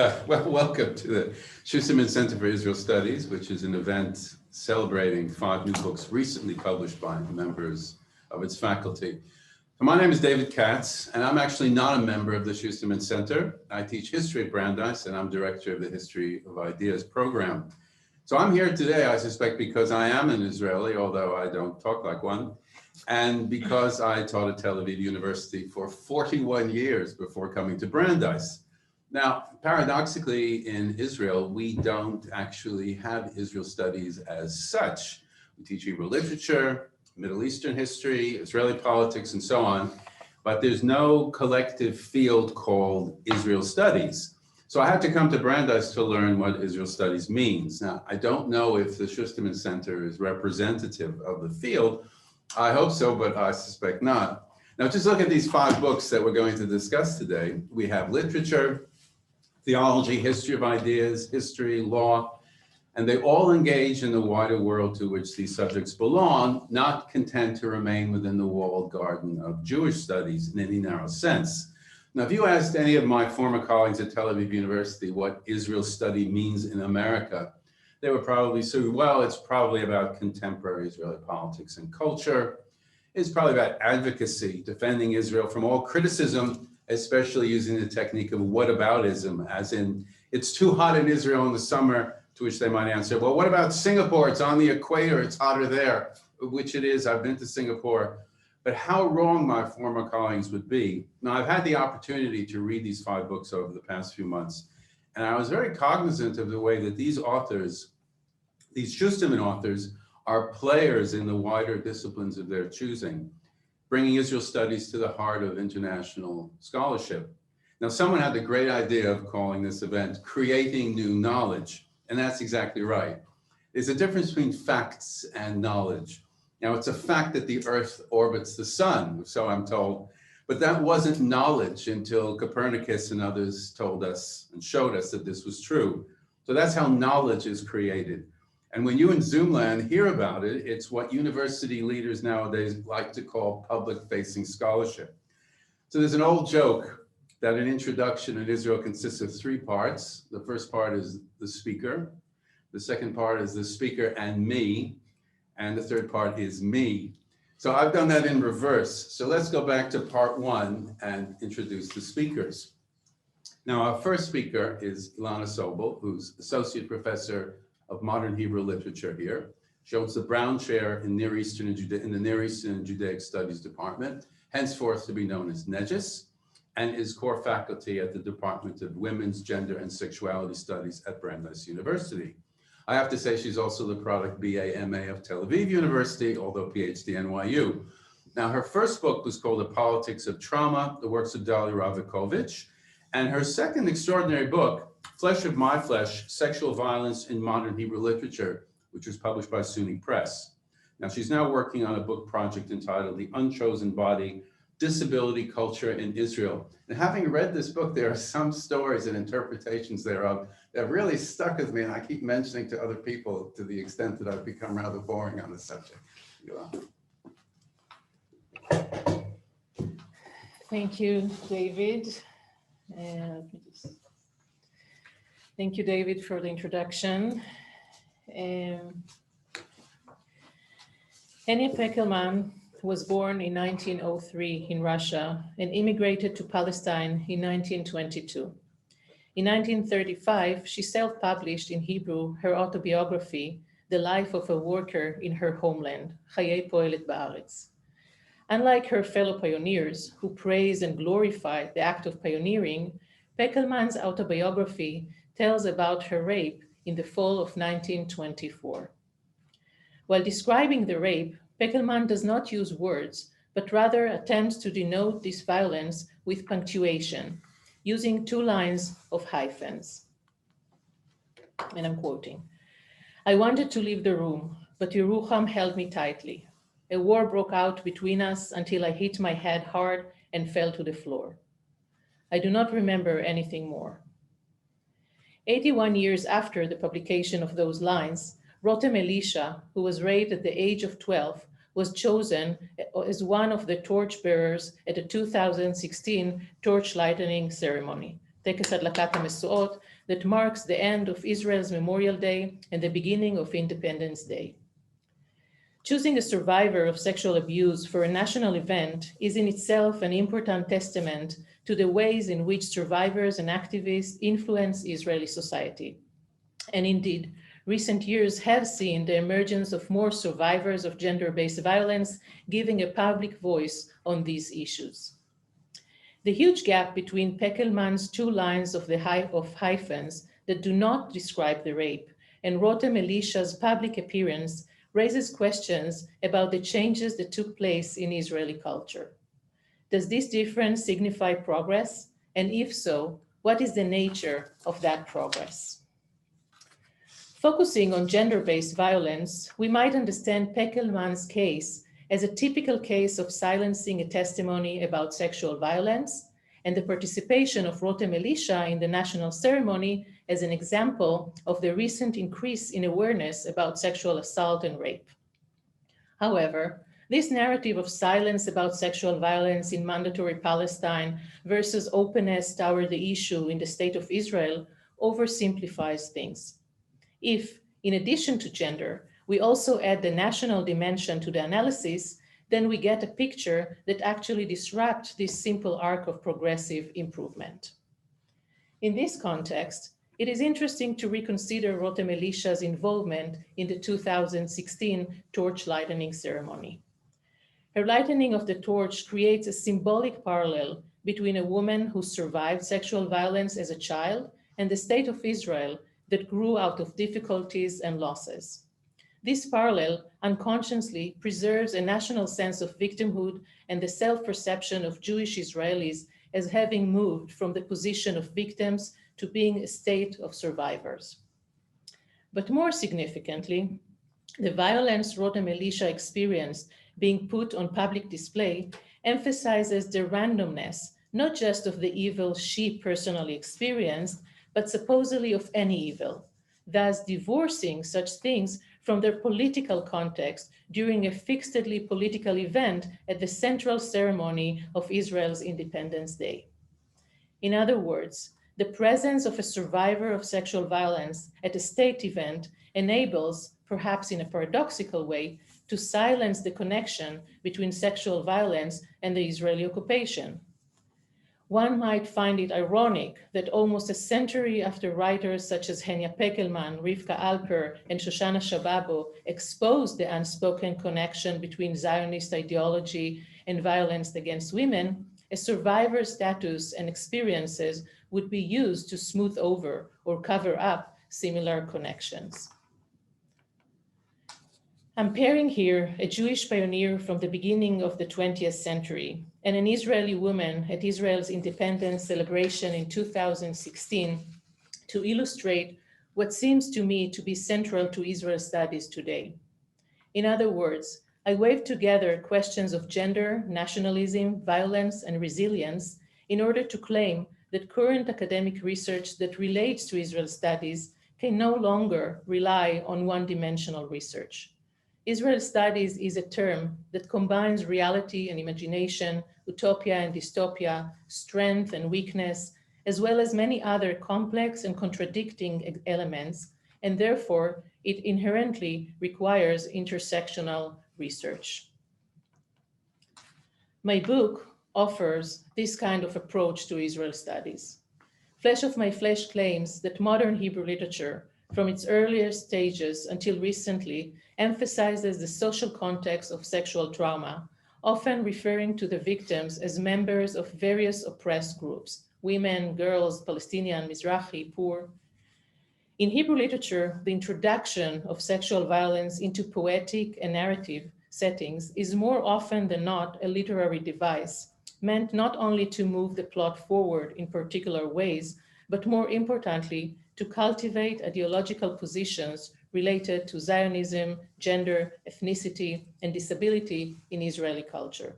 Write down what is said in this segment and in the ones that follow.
Well, welcome to the Schusterman Center for Israel Studies, which is an event celebrating 5 new books recently published by members of its faculty. My name is David Katz, and I'm actually not a member of the Schusterman Center. I teach history at Brandeis, and I'm director of the History of Ideas program. So I'm here today, I suspect, because I am an Israeli, although I don't talk like one, and because I taught at Tel Aviv University for 41 years before coming to Brandeis. Now, paradoxically, in Israel, we don't actually have Israel studies as such. We teach Hebrew literature, Middle Eastern history, Israeli politics, and so on, but there's no collective field called Israel studies. So I had to come to Brandeis to learn what Israel studies means. Now, I don't know if the Schusterman Center is representative of the field. I hope so, but I suspect not. Now, just look at these 5 books that we're going to discuss today. We have literature, theology, history of ideas, history, law, and they all engage in the wider world to which these subjects belong, not content to remain within the walled garden of Jewish studies in any narrow sense. Now, if you asked any of my former colleagues at Tel Aviv University what Israel study means in America, they would probably say, well, it's probably about contemporary Israeli politics and culture. It's probably about advocacy, defending Israel from all criticism, especially using the technique of whataboutism, as in, it's too hot in Israel in the summer, to which they might answer, well, what about Singapore? It's on the equator, it's hotter there, which it is. I've been to Singapore. But how wrong my former colleagues would be. Now, I've had the opportunity to read these 5 books over the past few months, and I was very cognizant of the way that these authors, these Schusterman authors, are players in the wider disciplines of their choosing, bringing Israel studies to the heart of international scholarship. Now, someone had the great idea of calling this event Creating New Knowledge, and that's exactly right. There's a difference between facts and knowledge. Now, it's a fact that the Earth orbits the sun, so I'm told, but that wasn't knowledge until Copernicus and others told us and showed us that this was true. So that's how knowledge is created. And when you in Zoomland hear about it, it's what university leaders nowadays like to call public-facing scholarship. So there's an old joke that an introduction in Israel consists of 3 parts. The first part is the speaker. The second part is the speaker and me. And the third part is me. So I've done that in reverse. So let's go back to part 1 and introduce the speakers. Now, our first speaker is Lana Sobel, who's associate professor of modern Hebrew literature here. She holds the Brown Chair in Near Eastern in the Near Eastern and Judaic Studies Department, henceforth to be known as Magnes, and is core faculty at the Department of Women's, Gender, and Sexuality Studies at Brandeis University. I have to say she's also the product BA/MA of Tel Aviv University, although PhD NYU. Now, her first book was called The Politics of Trauma, the works of Dalia Ravikovich, and her second extraordinary book, Flesh of My Flesh, Sexual Violence in Modern Hebrew Literature, which was published by SUNY Press. Now, she's now working on a book project entitled The Unchosen Body, Disability Culture in Israel. And having read this book, there are some stories and interpretations thereof that really stuck with me, and I keep mentioning to other people to the extent that I've become rather boring on the subject. Thank you, David. Thank you, David, for the introduction. Henry Pekelmann was born in 1903 in Russia and immigrated to Palestine in 1922. In 1935, she self-published in Hebrew her autobiography, The Life of a Worker in Her Homeland, Kaye Poelet Ba'aretz. Unlike her fellow pioneers who praise and glorify the act of pioneering, Pekelmann's autobiography tells about her rape in the fall of 1924. While describing the rape, Pekelmann does not use words, but rather attempts to denote this violence with punctuation, using 2 lines of hyphens. And I'm quoting, "I wanted to leave the room, but Yerucham held me tightly. A war broke out between us until I hit my head hard and fell to the floor. I do not remember anything more." 81 years after the publication of those lines, Rotem Elisha, who was raped at the age of 12, was chosen as one of the torchbearers at the 2016 torch lighting ceremony, Tekes Adlakat HaMesuot, that marks the end of Israel's Memorial Day and the beginning of Independence Day. Choosing a survivor of sexual abuse for a national event is in itself an important testament to the ways in which survivors and activists influence Israeli society. And indeed, recent years have seen the emergence of more survivors of gender-based violence, giving a public voice on these issues. The huge gap between Pekelmann's two lines of hyphens that do not describe the rape and Rotem Elisha's public appearance raises questions about the changes that took place in Israeli culture. Does this difference signify progress? And if so, what is the nature of that progress? Focusing on gender-based violence, we might understand Pekelmann's case as a typical case of silencing a testimony about sexual violence, and the participation of Rotem Elisha in the national ceremony as an example of the recent increase in awareness about sexual assault and rape. However, this narrative of silence about sexual violence in mandatory Palestine versus openness toward the issue in the state of Israel oversimplifies things. If, in addition to gender, we also add the national dimension to the analysis, then we get a picture that actually disrupts this simple arc of progressive improvement. In this context, it is interesting to reconsider Rotem Elisha's involvement in the 2016 torch lightening ceremony. Her lightening of the torch creates a symbolic parallel between a woman who survived sexual violence as a child and the state of Israel that grew out of difficulties and losses. This parallel unconsciously preserves a national sense of victimhood and the self-perception of Jewish Israelis as having moved from the position of victims to being a state of survivors. But more significantly, the violence Rotem Elisha experienced being put on public display emphasizes the randomness, not just of the evil she personally experienced, but supposedly of any evil, thus divorcing such things from their political context during a fixedly political event at the central ceremony of Israel's Independence Day. In other words, the presence of a survivor of sexual violence at a state event enables, perhaps in a paradoxical way, to silence the connection between sexual violence and the Israeli occupation. One might find it ironic that almost a century after writers such as Henya Pekelmann, Rivka Alper, and Shoshana Shababo exposed the unspoken connection between Zionist ideology and violence against women, a survivor's status and experiences would be used to smooth over or cover up similar connections. I'm pairing here a Jewish pioneer from the beginning of the 20th century and an Israeli woman at Israel's independence celebration in 2016 to illustrate what seems to me to be central to Israel studies today. In other words, I wave together questions of gender, nationalism, violence, and resilience in order to claim that current academic research that relates to Israel studies can no longer rely on one-dimensional research. Israel studies is a term that combines reality and imagination, utopia and dystopia, strength and weakness, as well as many other complex and contradicting elements, and therefore it inherently requires intersectional research. My book offers this kind of approach to Israel studies. Flesh of My Flesh claims that modern Hebrew literature, from its earlier stages until recently, emphasizes the social context of sexual trauma, often referring to the victims as members of various oppressed groups, women, girls, Palestinian, Mizrahi, poor. In Hebrew literature, the introduction of sexual violence into poetic and narrative settings is more often than not a literary device, meant not only to move the plot forward in particular ways, but more importantly, to cultivate ideological positions related to Zionism, gender, ethnicity, and disability in Israeli culture.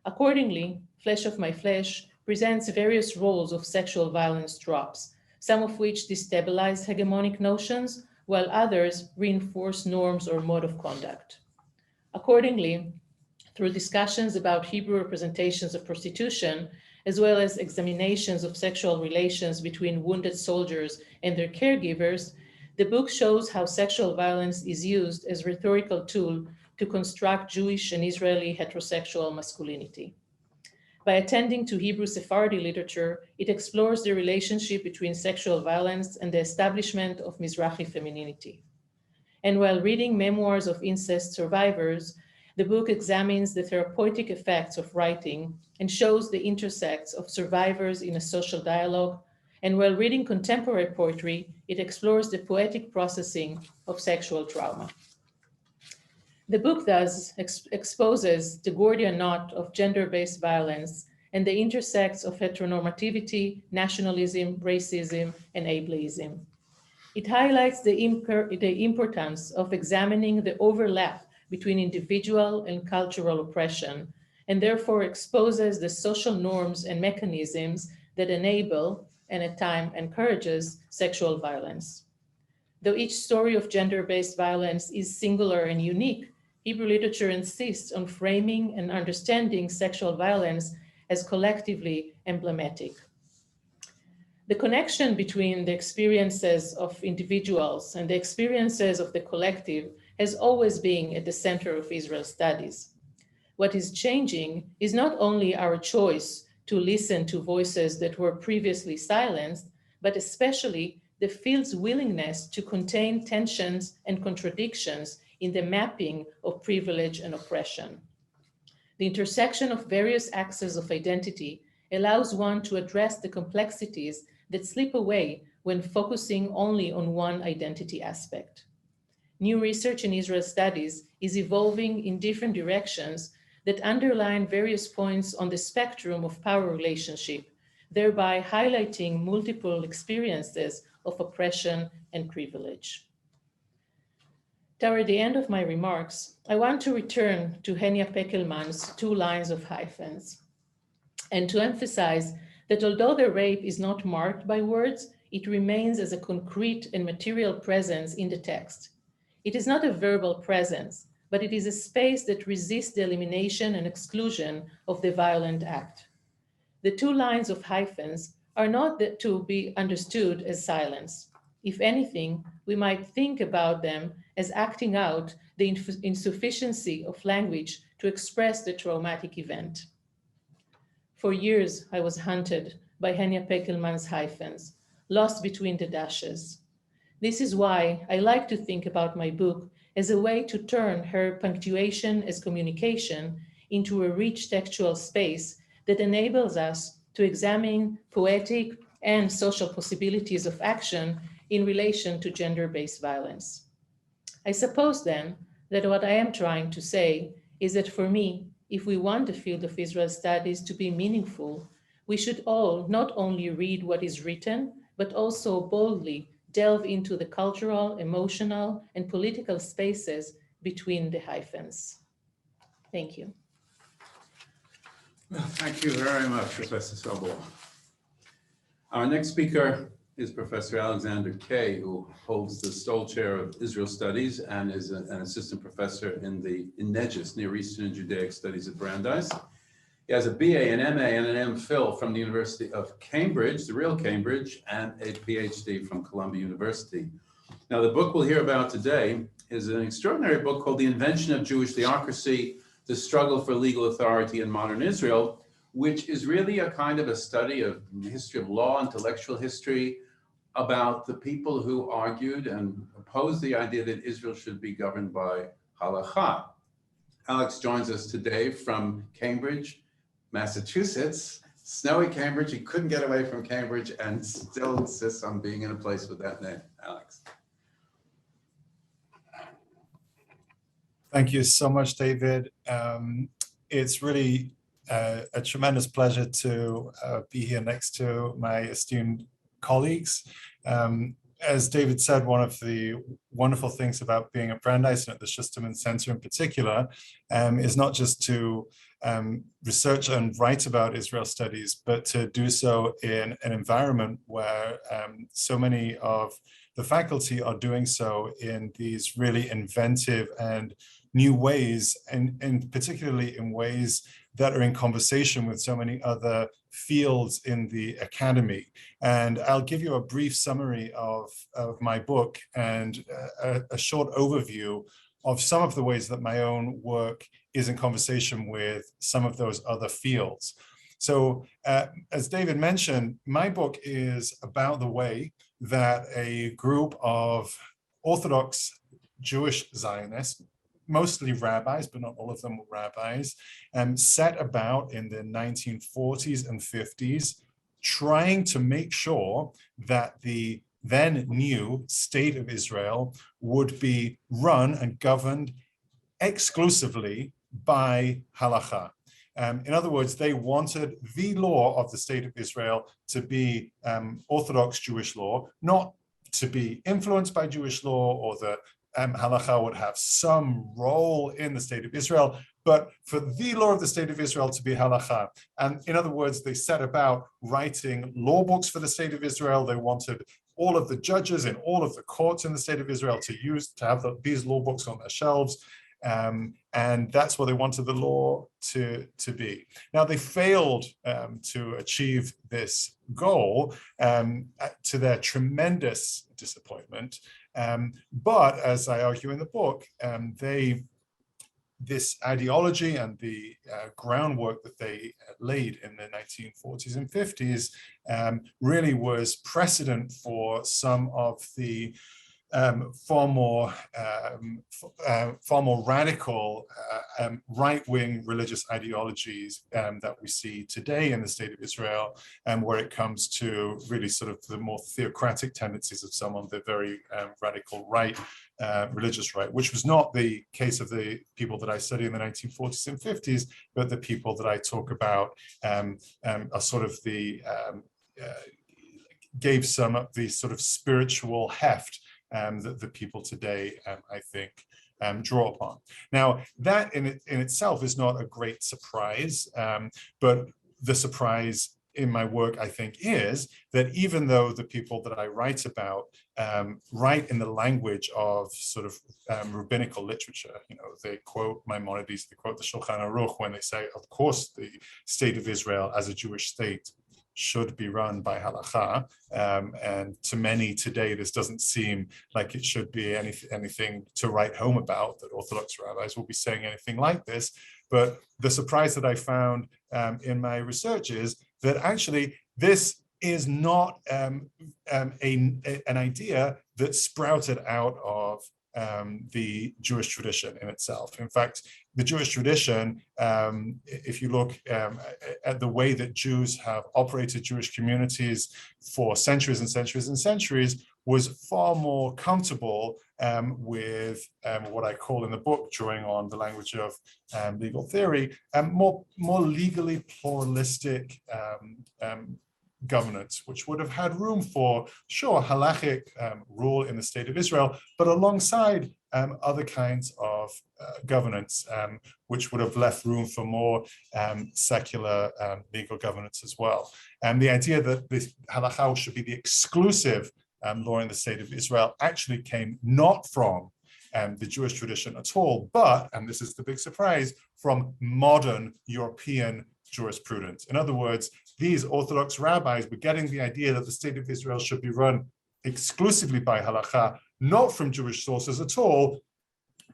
Accordingly, Flesh of My Flesh presents various roles of sexual violence tropes, some of which destabilize hegemonic notions, while others reinforce norms or mode of conduct. Accordingly, through discussions about Hebrew representations of prostitution, as well as examinations of sexual relations between wounded soldiers and their caregivers, the book shows how sexual violence is used as a rhetorical tool to construct Jewish and Israeli heterosexual masculinity. By attending to Hebrew Sephardi literature, it explores the relationship between sexual violence and the establishment of Mizrahi femininity. And while reading memoirs of incest survivors, the book examines the therapeutic effects of writing and shows the intersects of survivors in a social dialogue. And while reading contemporary poetry, it explores the poetic processing of sexual trauma. The book thus exposes the Gordian knot of gender-based violence and the intersects of heteronormativity, nationalism, racism, and ableism. It highlights the importance of examining the overlap between individual and cultural oppression, and therefore exposes the social norms and mechanisms that enable, and at times encourages, sexual violence. Though each story of gender-based violence is singular and unique, Hebrew literature insists on framing and understanding sexual violence as collectively emblematic. The connection between the experiences of individuals and the experiences of the collective has always been at the center of Israel's studies. What is changing is not only our choice to listen to voices that were previously silenced, but especially the field's willingness to contain tensions and contradictions in the mapping of privilege and oppression. The intersection of various axes of identity allows one to address the complexities that slip away when focusing only on one identity aspect. New research in Israel studies is evolving in different directions that underline various points on the spectrum of power relationship, thereby highlighting multiple experiences of oppression and privilege. Toward the end of my remarks, I want to return to Henya Pekelmann's 2 lines of hyphens, and to emphasize that although the rape is not marked by words, it remains as a concrete and material presence in the text. It is not a verbal presence, but it is a space that resists the elimination and exclusion of the violent act. The 2 lines of hyphens are not to be understood as silence. If anything, we might think about them as acting out the insufficiency of language to express the traumatic event. For years, I was hunted by Henya Pekelmann's hyphens, lost between the dashes. This is why I like to think about my book as a way to turn her punctuation as communication into a rich textual space that enables us to examine poetic and social possibilities of action in relation to gender-based violence. I suppose then that what I am trying to say is that for me, if we want the field of Israel studies to be meaningful, we should all not only read what is written, but also boldly delve into the cultural, emotional, and political spaces between the hyphens. Thank you. Well, thank you very much, Professor Sobel. Our next speaker is Professor Alexander Kaye, who holds the Stoll Chair of Israel Studies and is an assistant professor in Negis, Near Eastern and Judaic Studies at Brandeis. He has a BA, an MA, and an MPhil from the University of Cambridge, the real Cambridge, and a PhD from Columbia University. Now, the book we'll hear about today is an extraordinary book called The Invention of Jewish Theocracy, The Struggle for Legal Authority in Modern Israel, which is really a kind of a study of the history of law, intellectual history, about the people who argued and opposed the idea that Israel should be governed by halakha. Alex joins us today from Cambridge, Massachusetts, snowy Cambridge. He couldn't get away from Cambridge and still insists on being in a place with that name. Alex. Thank you so much, David. It's really a tremendous pleasure to be here next to my esteemed colleagues. As David said, one of the wonderful things about being at Brandeis and at the Schusterman Center in particular is not just to research and write about Israel studies, but to do so in an environment where so many of the faculty are doing so in these really inventive and new ways, and particularly in ways that are in conversation with so many other fields in the academy. And I'll give you a brief summary of my book and a short overview of some of the ways that my own work is in conversation with some of those other fields. So as David mentioned, my book is about the way that a group of Orthodox Jewish Zionists, mostly rabbis, but not all of them were rabbis, set about in the 1940s and 50s, trying to make sure that the then new state of Israel would be run and governed exclusively by halakha. In other words, they wanted the law of the state of Israel to be Orthodox Jewish law, not to be influenced by Jewish law, or that halakha would have some role in the state of Israel, but for the law of the state of Israel to be halakha. And in other words, they set about writing law books for the state of Israel. They wanted all of the judges in all of the courts in the state of Israel to have these law books on their shelves. And that's what they wanted the law to be. Now, they failed to achieve this goal to their tremendous disappointment. But as I argue in the book, this ideology and the groundwork that they laid in the 1940s and 50s really was precedent for some of the far more radical right-wing religious ideologies that we see today in the state of Israel, and where it comes to really sort of the more theocratic tendencies of some of the very radical right, religious right, which was not the case of the people that I study in the 1940s and 50s, but the people that I talk about are sort of the gave some of the sort of spiritual heft that the people today, I think, draw upon. Now, that in itself is not a great surprise, but the surprise in my work, I think, is that even though the people that I write about write in the language of sort of rabbinical literature, they quote Maimonides, they quote the Shulchan Aruch when they say, of course, the state of Israel as a Jewish state should be run by halakha, and to many today this doesn't seem like it should be anything to write home about, that Orthodox rabbis will be saying anything like this. But the surprise that I found in my research is that actually this is not an idea that sprouted out of the Jewish tradition in itself. In fact, the Jewish tradition, if you look at the way that Jews have operated Jewish communities for centuries and centuries and centuries, was far more comfortable with what I call in the book, drawing on the language of legal theory, more legally pluralistic governance, which would have had room for, sure, halachic rule in the state of Israel, but alongside other kinds of governance, which would have left room for more secular legal governance as well. And the idea that the halakha should be the exclusive law in the state of Israel actually came not from the Jewish tradition at all, but, and this is the big surprise, from modern European jurisprudence. In other words, these Orthodox rabbis were getting the idea that the state of Israel should be run exclusively by halakha, not from Jewish sources at all,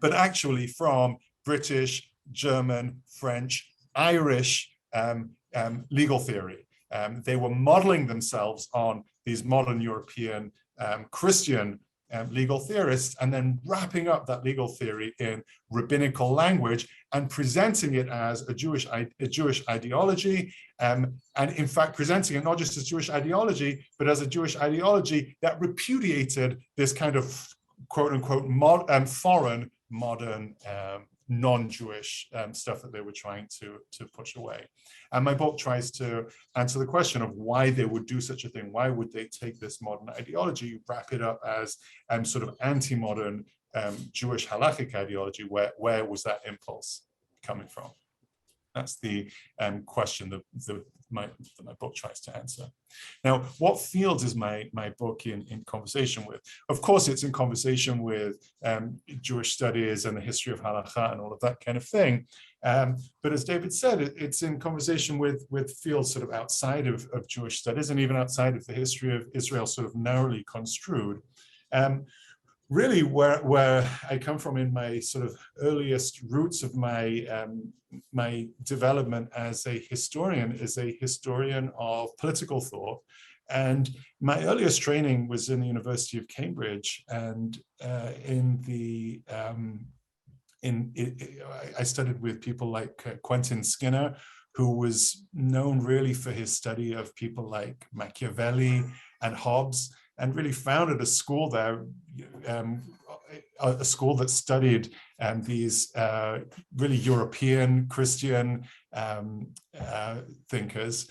but actually from British, German, French, Irish legal theory. They were modeling themselves on these modern European Christian legal theorists, and then wrapping up that legal theory in rabbinical language and presenting it as a Jewish ideology, and in fact presenting it not just as Jewish ideology, but as a Jewish ideology that repudiated this kind of quote unquote foreign modern non-Jewish stuff that they were trying to push away. And my book tries to answer the question of why they would do such a thing. Why would they take this modern ideology, wrap it up as sort of anti-modern Jewish halakhic ideology? Where was that impulse coming from? That's the question that my book tries to answer. Now, what fields is my book in conversation with? Of course, it's in conversation with Jewish studies and the history of halakha and all of that kind of thing. But as David said, it's in conversation with fields sort of outside of Jewish studies and even outside of the history of Israel, sort of narrowly construed. Really, where I come from in my sort of earliest roots of my my development as a historian is a historian of political thought. And my earliest training was in the University of Cambridge, and I studied with people like Quentin Skinner, who was known really for his study of people like Machiavelli and Hobbes, and really founded a school there, a school that studied these really European Christian thinkers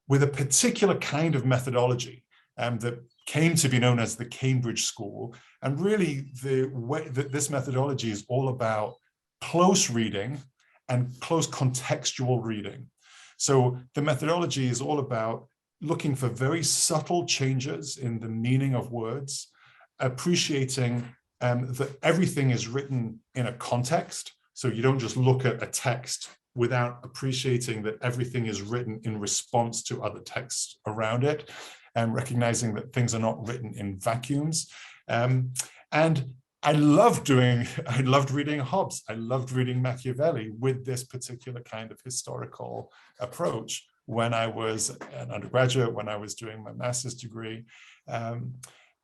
with a particular kind of methodology that came to be known as the Cambridge School. And really the way that this methodology is all about close reading and close contextual reading. So the methodology is all about looking for very subtle changes in the meaning of words, appreciating that everything is written in a context. So you don't just look at a text without appreciating that everything is written in response to other texts around it, and recognizing that things are not written in vacuums. And I loved reading Hobbes. I loved reading Machiavelli with this particular kind of historical approach when I was an undergraduate, when I was doing my master's degree. And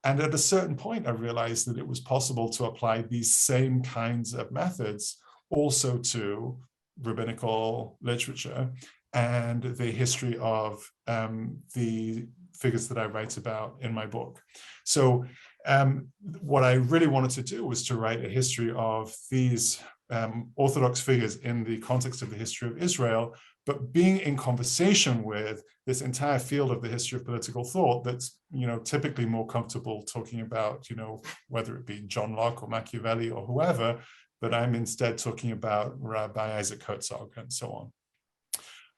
at a certain point, I realized that it was possible to apply these same kinds of methods also to rabbinical literature and the history of the figures that I write about in my book. So what I really wanted to do was to write a history of these Orthodox figures in the context of the history of Israel, but being in conversation with this entire field of the history of political thought that's, typically more comfortable talking about, whether it be John Locke or Machiavelli or whoever, but I'm instead talking about Rabbi Isaac Herzog and so on.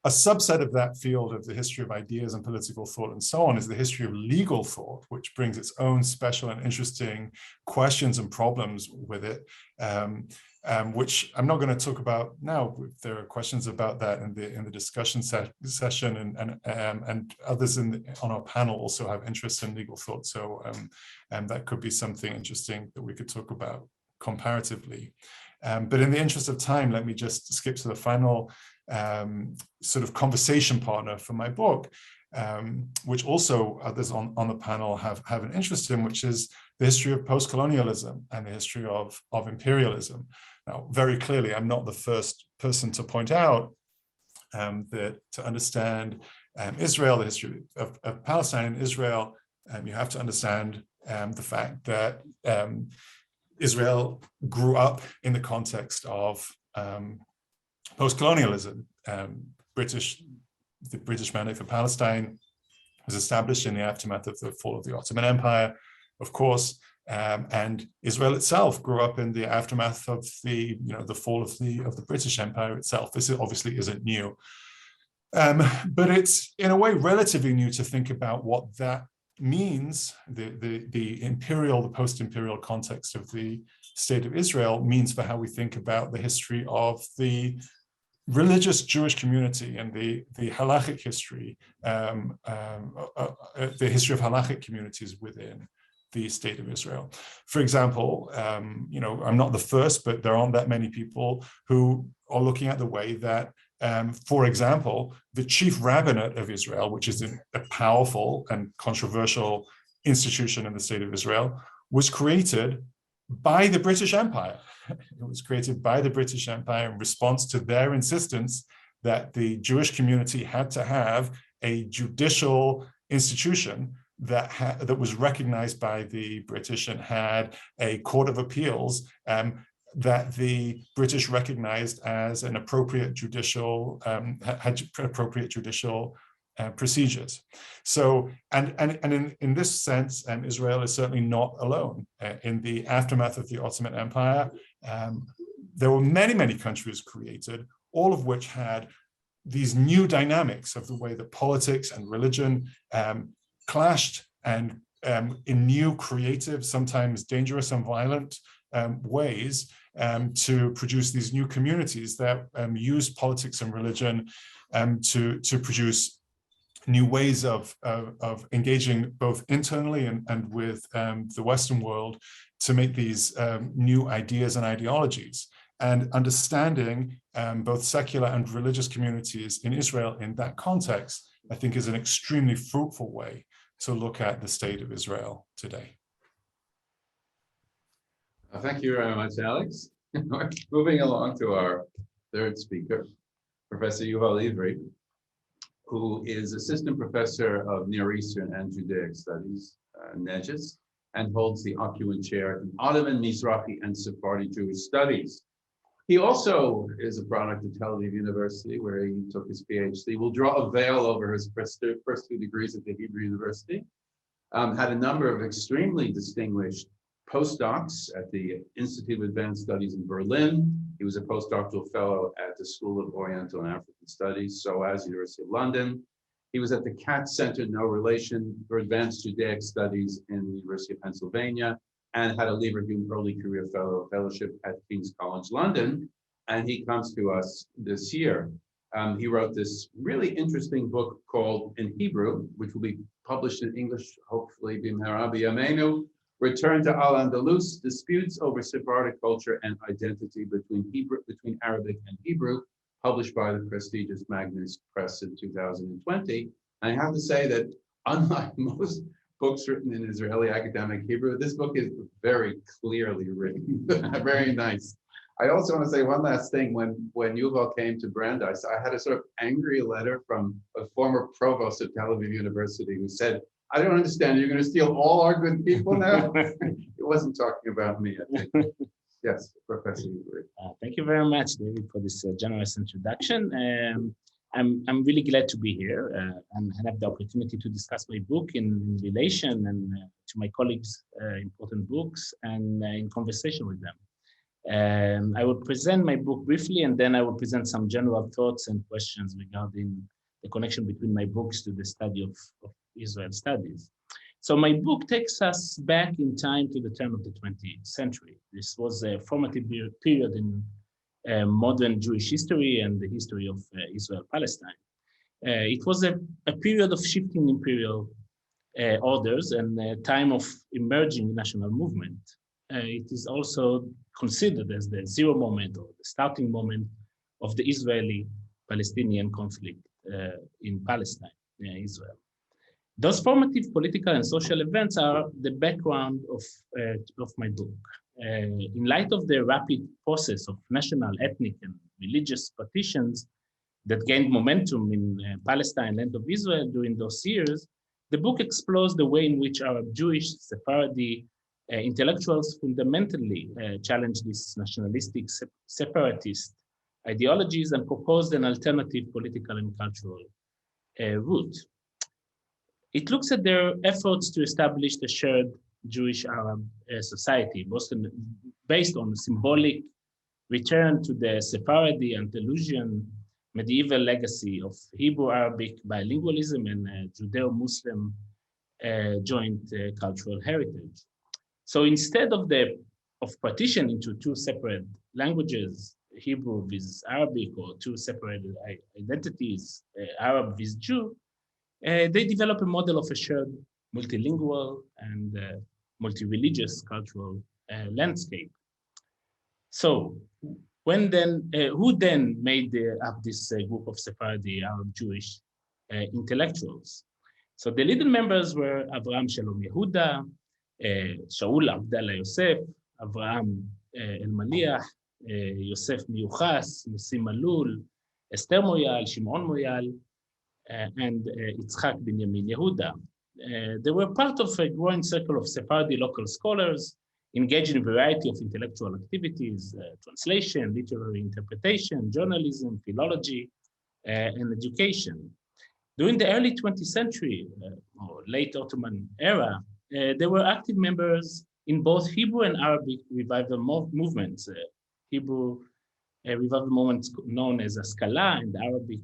A subset of that field of the history of ideas and political thought and so on is the history of legal thought, which brings its own special and interesting questions and problems with it, which I'm not going to talk about now. There are questions about that in the discussion session, and others on our panel also have interest in legal thought. So that could be something interesting that we could talk about comparatively. But in the interest of time, let me just skip to the final sort of conversation partner for my book, which also others on the panel have an interest in, which is the history of post-colonialism and the history of imperialism. Now, very clearly, I'm not the first person to point out that to understand Israel, the history of Palestine and Israel, you have to understand the fact that Israel grew up in the context of post-colonialism. The British Mandate for Palestine was established in the aftermath of the fall of the Ottoman Empire, of course, and Israel itself grew up in the aftermath of the fall of the British Empire itself. This obviously isn't new, but it's in a way relatively new to think about what that means. The post-imperial context of the state of Israel means for how we think about the history of the religious Jewish community and the halachic history, the history of halachic communities within the state of Israel. For example, I'm not the first, but there aren't that many people who are looking at the way that, for example, the chief rabbinate of Israel, which is a powerful and controversial institution in the state of Israel, was created by the British Empire. It was created by the British Empire in response to their insistence that the Jewish community had to have a judicial institution that was recognized by the British and had a court of appeals that the British recognized as an appropriate judicial, had appropriate judicial procedures. So, and in this sense, Israel is certainly not alone. In the aftermath of the Ottoman Empire, there were many countries created, all of which had these new dynamics of the way that politics and religion clashed, and in new, creative, sometimes dangerous and violent ways to produce these new communities that use politics and religion to produce new ways of engaging both internally and with the Western world to make these new ideas and ideologies. And understanding both secular and religious communities in Israel in that context, I think, is an extremely fruitful way to look at the state of Israel today. Thank you very much, Alex. Moving along to our third speaker, Professor Yuval Evri, who is Assistant Professor of Near Eastern and Judaic Studies, Magnes, and holds the Ocuin Chair in Ottoman, Mizrahi, and Sephardic Jewish Studies. He also is a product of Tel Aviv University, where he took his PhD. We'll draw a veil over his first two degrees at the Hebrew University. Had a number of extremely distinguished postdocs at the Institute of Advanced Studies in Berlin. He was a postdoctoral fellow at the School of Oriental and African Studies, SOAS, University of London. He was at the Katz Center, No Relation, for Advanced Judaic Studies in the University of Pennsylvania, and had a Leverhulme Early Career Fellowship at King's College London. And he comes to us this year. He wrote this really interesting book called, in Hebrew, which will be published in English, hopefully, B'mehera b'yameinu, Return to Al-Andalus, Disputes over Sephardic Culture and Identity between Arabic and Hebrew, published by the prestigious Magnes Press in 2020. And I have to say that, unlike most books written in Israeli academic Hebrew, this book is very clearly written, very nice. I also want to say one last thing. When Yuval came to Brandeis, I had a sort of angry letter from a former provost of Tel Aviv University who said, I don't understand, you're going to steal all our good people now? It wasn't talking about me, I think. Yes, Professor Evri. Thank you very much, David, for this generous introduction. I'm really glad to be here and have the opportunity to discuss my book in relation and to my colleagues' important books and in conversation with them. I will present my book briefly, and then I will present some general thoughts and questions regarding the connection between my books to the study of Israel studies. So my book takes us back in time to the turn of the 20th century. This was a formative period in modern Jewish history and the history of Israel-Palestine. It was a period of shifting imperial orders and a time of emerging national movement. It is also considered as the zero moment or the starting moment of the Israeli-Palestinian conflict in Palestine, Israel. Those formative political and social events are the background of my book. In light of the rapid process of national, ethnic, and religious partitions that gained momentum in Palestine, land of Israel during those years, the book explores the way in which Arab Jewish, Sephardi intellectuals fundamentally challenged these nationalistic separatist ideologies and proposed an alternative political and cultural route. It looks at their efforts to establish the shared Jewish-Arab society, based on symbolic return to the Sephardi Andalusian medieval legacy of Hebrew-Arabic bilingualism and Judeo-Muslim joint cultural heritage. So instead of partition into two separate languages, Hebrew with Arabic, or two separate identities, Arab with Jew, they develop a model of a shared multilingual and multi-religious cultural landscape. So who then made up this group of Sephardi Arab Jewish intellectuals? So the leading members were Avraham Shalom Yehuda, Shaul Abdallah Yosef, Avraham El-Maliach, Yosef Miuchas, Nissim Malul, Esther Moyal, Shimon Moyal, and Yitzhak Binyamin Yehuda. They were part of a growing circle of Sephardi local scholars engaged in a variety of intellectual activities, translation, literary interpretation, journalism, philology, and education. During the early 20th century, or late Ottoman era, they were active members in both Hebrew and Arabic revival movements. Hebrew a revival moment known as Askala, and the Arabic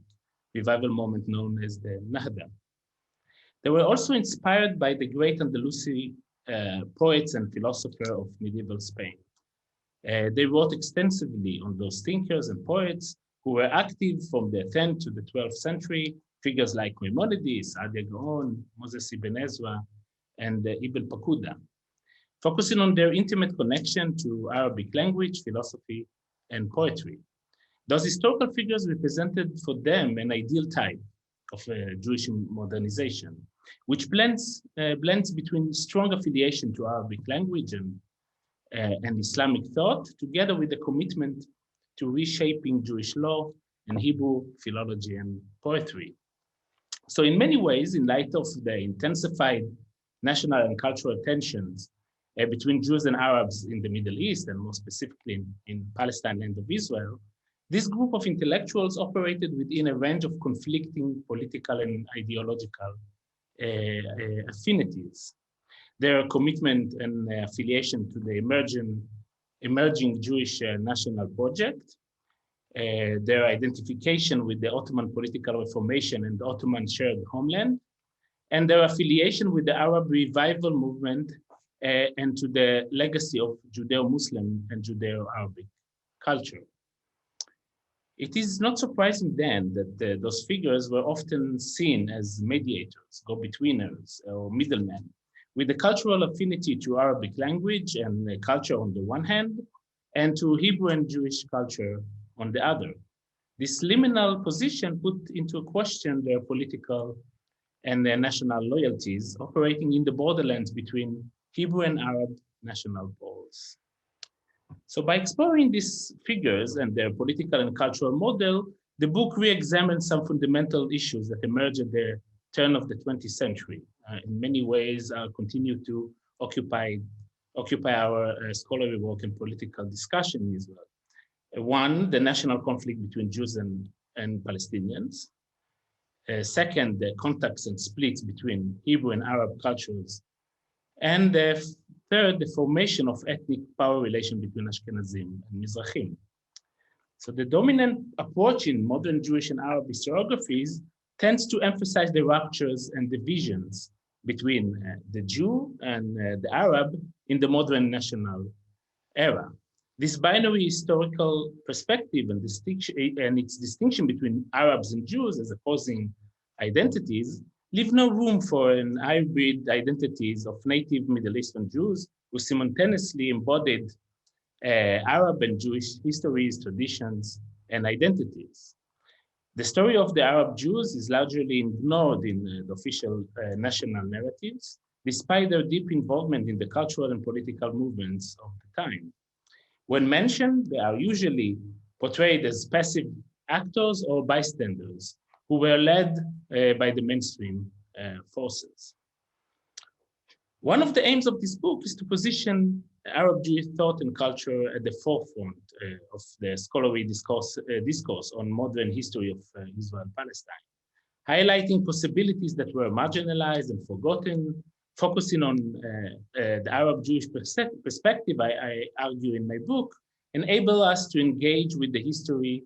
revival moment known as the Nahda. They were also inspired by the great Andalusi poets and philosophers of medieval Spain. They wrote extensively on those thinkers and poets who were active from the 10th to the 12th century, figures like Maimonides, Adia Gaon, Moses Ibn Ezra, and Ibn Pakuda, focusing on their intimate connection to Arabic language, philosophy, and poetry. Those historical figures represented for them an ideal type of Jewish modernization, which blends between strong affiliation to Arabic language and Islamic thought, together with a commitment to reshaping Jewish law and Hebrew philology and poetry. So in many ways, in light of the intensified national and cultural tensions between Jews and Arabs in the Middle East, and more specifically in Palestine and of Israel, this group of intellectuals operated within a range of conflicting political and ideological affinities. Their commitment and affiliation to the emerging Jewish national project, their identification with the Ottoman political reformation and the Ottoman shared homeland, and their affiliation with the Arab revival movement and to the legacy of Judeo-Muslim and Judeo-Arabic culture. It is not surprising then that those figures were often seen as mediators, go-betweeners, or middlemen, with a cultural affinity to Arabic language and culture on the one hand, and to Hebrew and Jewish culture on the other. This liminal position put into question their political and their national loyalties, operating in the borderlands between Hebrew and Arab national poles. So by exploring these figures and their political and cultural model, the book re-examines some fundamental issues that emerged at the turn of the 20th century. In many ways, continue to occupy our scholarly work and political discussion in Israel. One, the national conflict between Jews and Palestinians. Second, the contacts and splits between Hebrew and Arab cultures. And third, the formation of ethnic power relation between Ashkenazim and Mizrahim. So the dominant approach in modern Jewish and Arab historiographies tends to emphasize the ruptures and divisions between the Jew and the Arab in the modern national era. This binary historical perspective and its distinction between Arabs and Jews as opposing identities leave no room for an hybrid identities of native Middle Eastern Jews who simultaneously embodied Arab and Jewish histories, traditions, and identities. The story of the Arab Jews is largely ignored in the official national narratives, despite their deep involvement in the cultural and political movements of the time. When mentioned, they are usually portrayed as passive actors or bystanders who were led by the mainstream forces. One of the aims of this book is to position Arab Jewish thought and culture at the forefront of the scholarly discourse on modern history of Israel and Palestine, highlighting possibilities that were marginalized and forgotten, focusing on the Arab Jewish perspective, I argue in my book, enable us to engage with the history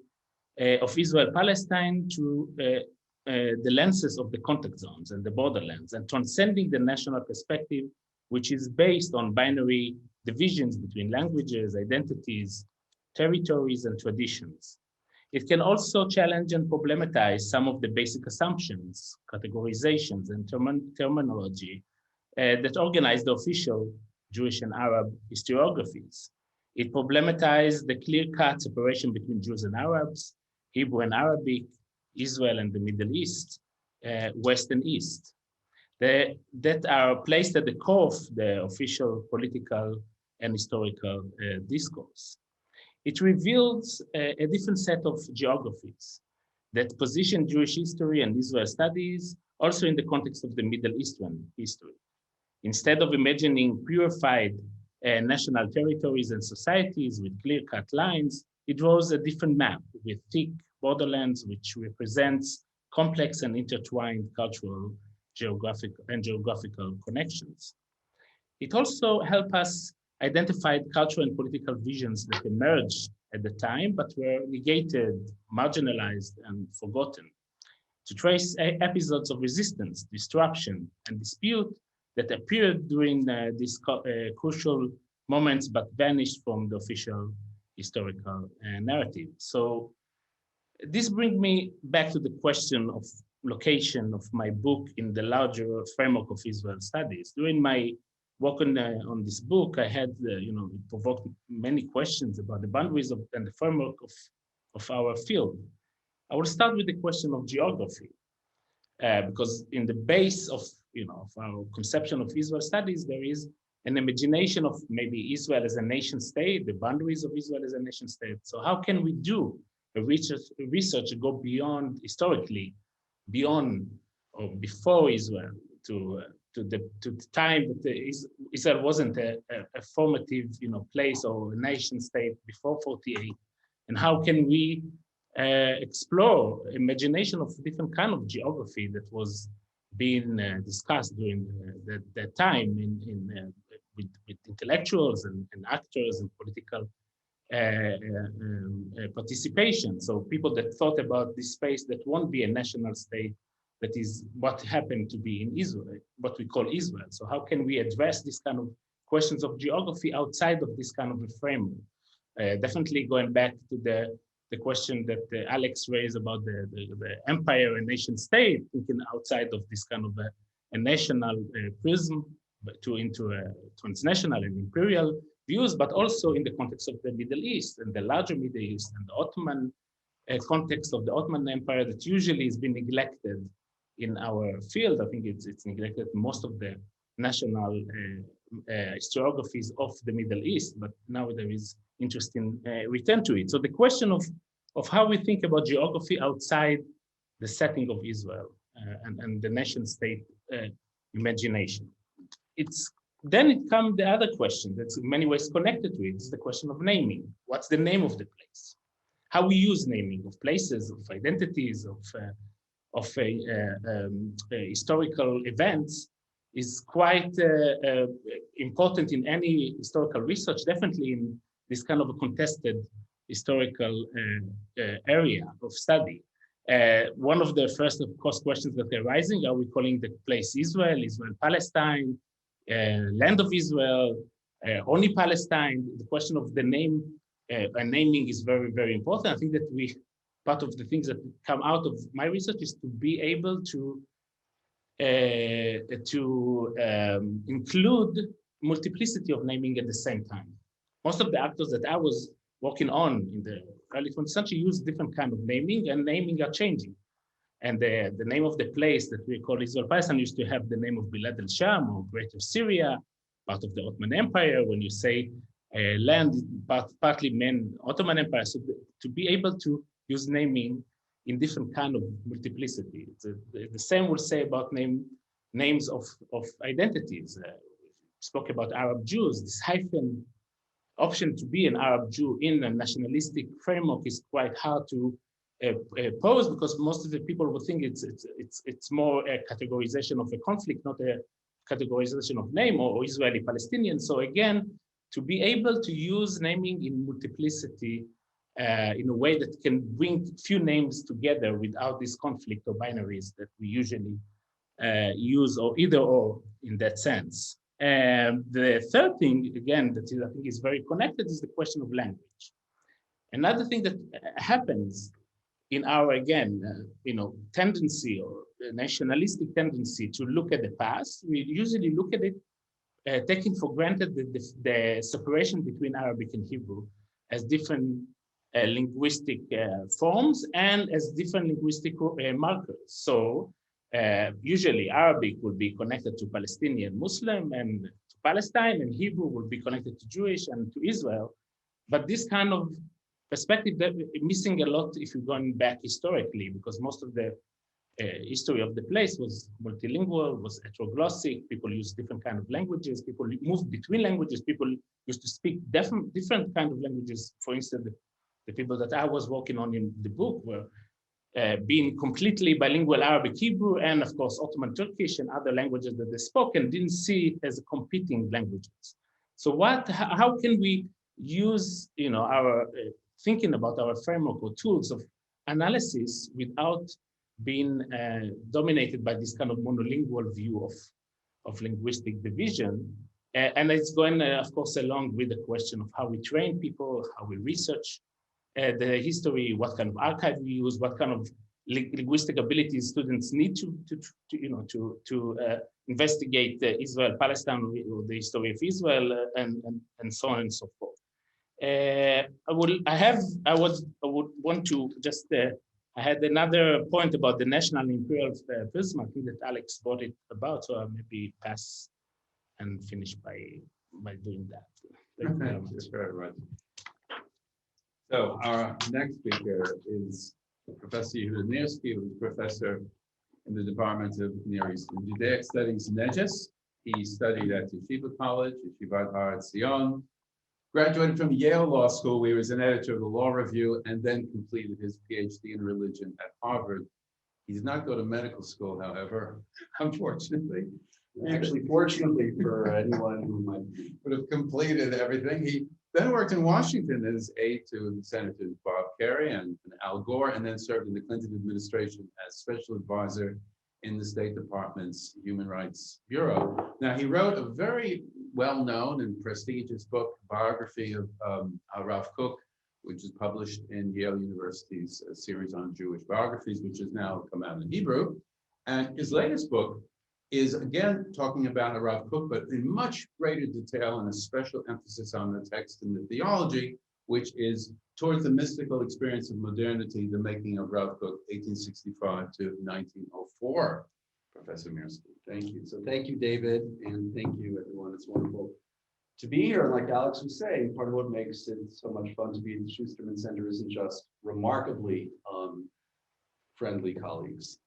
of Israel-Palestine through the lenses of the contact zones and the borderlands, and transcending the national perspective, which is based on binary divisions between languages, identities, territories, and traditions. It can also challenge and problematize some of the basic assumptions, categorizations, and terminology that organize the official Jewish and Arab historiographies. It problematized the clear-cut separation between Jews and Arabs, Hebrew and Arabic, Israel and the Middle East, West and East, that are placed at the core of the official political and historical discourse. It reveals a different set of geographies that position Jewish history and Israel studies also in the context of the Middle Eastern history. Instead of imagining purified national territories and societies with clear-cut lines, it draws a different map with thick borderlands, which represents complex and intertwined cultural, geographical connections. It also helps us identify cultural and political visions that emerge at the time, but were negated, marginalized, and forgotten. To trace episodes of resistance, disruption, and dispute that appeared during these crucial moments but vanished from the official historical narrative. So this brings me back to the question of location of my book in the larger framework of Israel studies. During my work on this book, I had, it provoked many questions about the boundaries and the framework of our field. I will start with the question of geography, because in the base of our conception of Israel studies, there is an imagination of maybe Israel as a nation state, the boundaries of Israel as a nation state. So how can we do a research go beyond historically, beyond or before Israel to the time that Israel wasn't a formative place or a nation state before 48, and how can we explore imagination of different kind of geography that was being discussed during that time with intellectuals and actors and political participation. So people that thought about this space that won't be a national state, that is what happened to be in Israel, what we call Israel. So how can we address this kind of questions of geography outside of this kind of a framework? Definitely going back to the question that Alex raised about the empire and nation state, thinking outside of this kind of a national prism into a transnational and imperial views, but also in the context of the Middle East and the larger Middle East and the Ottoman context of the Ottoman Empire that usually has been neglected in our field. I think it's neglected in most of the national historiographies of the Middle East, but now there is interesting return to it. So the question of how we think about geography outside the setting of Israel and the nation state imagination. Then it comes the other question that's in many ways connected to it, is the question of naming. What's the name of the place? How we use naming of places, of identities, of historical events is quite important in any historical research, definitely in this kind of a contested historical area of study. One of the first, of course, questions that are rising, are we calling the place Israel, Israel-Palestine, land of Israel, only Palestine? The question of the name and naming is very, very important. I think that part of the things that come out of my research is to be able to include multiplicity of naming at the same time. Most of the actors that I was working on in the early 20th century use different kind of naming, and naming are changing. And the name of the place that we call Israel-Palestine used to have the name of Bilad el-Sham or Greater Syria, part of the Ottoman Empire. When you say land, partly meant Ottoman Empire. So to be able to use naming in different kind of multiplicity. The same will say about names of identities. Spoke about Arab Jews. This hyphen option to be an Arab Jew in a nationalistic framework is quite hard to pose, because most of the people will think it's more a categorization of a conflict, not a categorization of name or Israeli-Palestinian. So again, to be able to use naming in multiplicity in a way that can bring few names together without this conflict or binaries that we usually use, or either or in that sense. And the third thing, again, that I think is very connected, is the question of language. Another thing that happens in our, again, tendency or nationalistic tendency to look at the past, we usually look at it taking for granted the separation between Arabic and Hebrew as different linguistic forms and as different linguistic markers. So usually Arabic will be connected to Palestinian Muslim and to Palestine, and Hebrew will be connected to Jewish and to Israel. But this kind of perspective that we're missing a lot if you're going back historically, because most of the history of the place was multilingual, was heteroglossic. People used different kind of languages. People moved between languages. People used to speak different kind of languages. For instance, the people that I was working on in the book were being completely bilingual Arabic, Hebrew, and of course Ottoman Turkish and other languages that they spoke, and didn't see it as competing languages. So how can we use our thinking about our framework or tools of analysis without being dominated by this kind of monolingual view of linguistic division. And it's going, of course, along with the question of how we train people, how we research the history, what kind of archive we use, what kind of linguistic abilities students need to investigate Israel, Palestine, or the history of Israel, and so on and so forth. I would want to just. I had another point about the national and imperial prism. I think that Alex brought it about, so I'll maybe pass and finish by doing that. Thank you very much. Very much. So our next speaker is Professor Yuval, who's professor in the Department of Near East and Judaic Studies, Magnes. He studied at Yeshiva College, Yeshivat Har Etzion, graduated from Yale Law School, where he was an editor of the Law Review, and then completed his PhD in religion at Harvard. He did not go to medical school, however, unfortunately. Actually, fortunately for anyone who might would have completed everything. He then worked in Washington as aide to Senators Bob Kerrey and Al Gore, and then served in the Clinton administration as special advisor in the State Department's Human Rights Bureau. Now, he wrote a very well-known and prestigious book, biography of Rav Kook, which is published in Yale University's series on Jewish biographies, which has now come out in Hebrew. And his latest book is again talking about Rav Kook, but in much greater detail and a special emphasis on the text and the theology, which is towards the mystical experience of modernity, the making of Rav Kook, 1865 to 1904. Professor Mirsky. Thank you. So thank you, David, and thank you, everyone. It's wonderful to be here. And like Alex was saying, part of what makes it so much fun to be at the Schusterman Center isn't just remarkably friendly colleagues.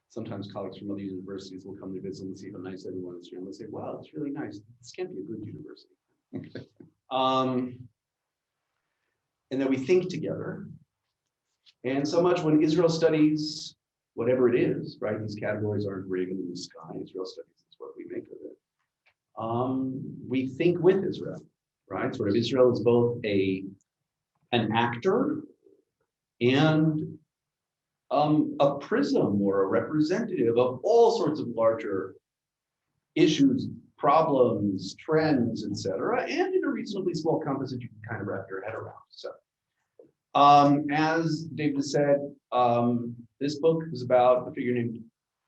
Sometimes colleagues from other universities will come to visit and see how nice everyone is here. And they'll say, wow, it's really nice. This can't be a good university. And then we think together. And so much when Israel studies, whatever it is, right? These categories aren't graven in the sky. Israel studies is what we make of it. We think with Israel, right? Sort of Israel is both an actor and a prism or a representative of all sorts of larger issues, problems, trends, etc., and in a reasonably small compass that you can kind of wrap your head around. So, as David said, this book is about a figure named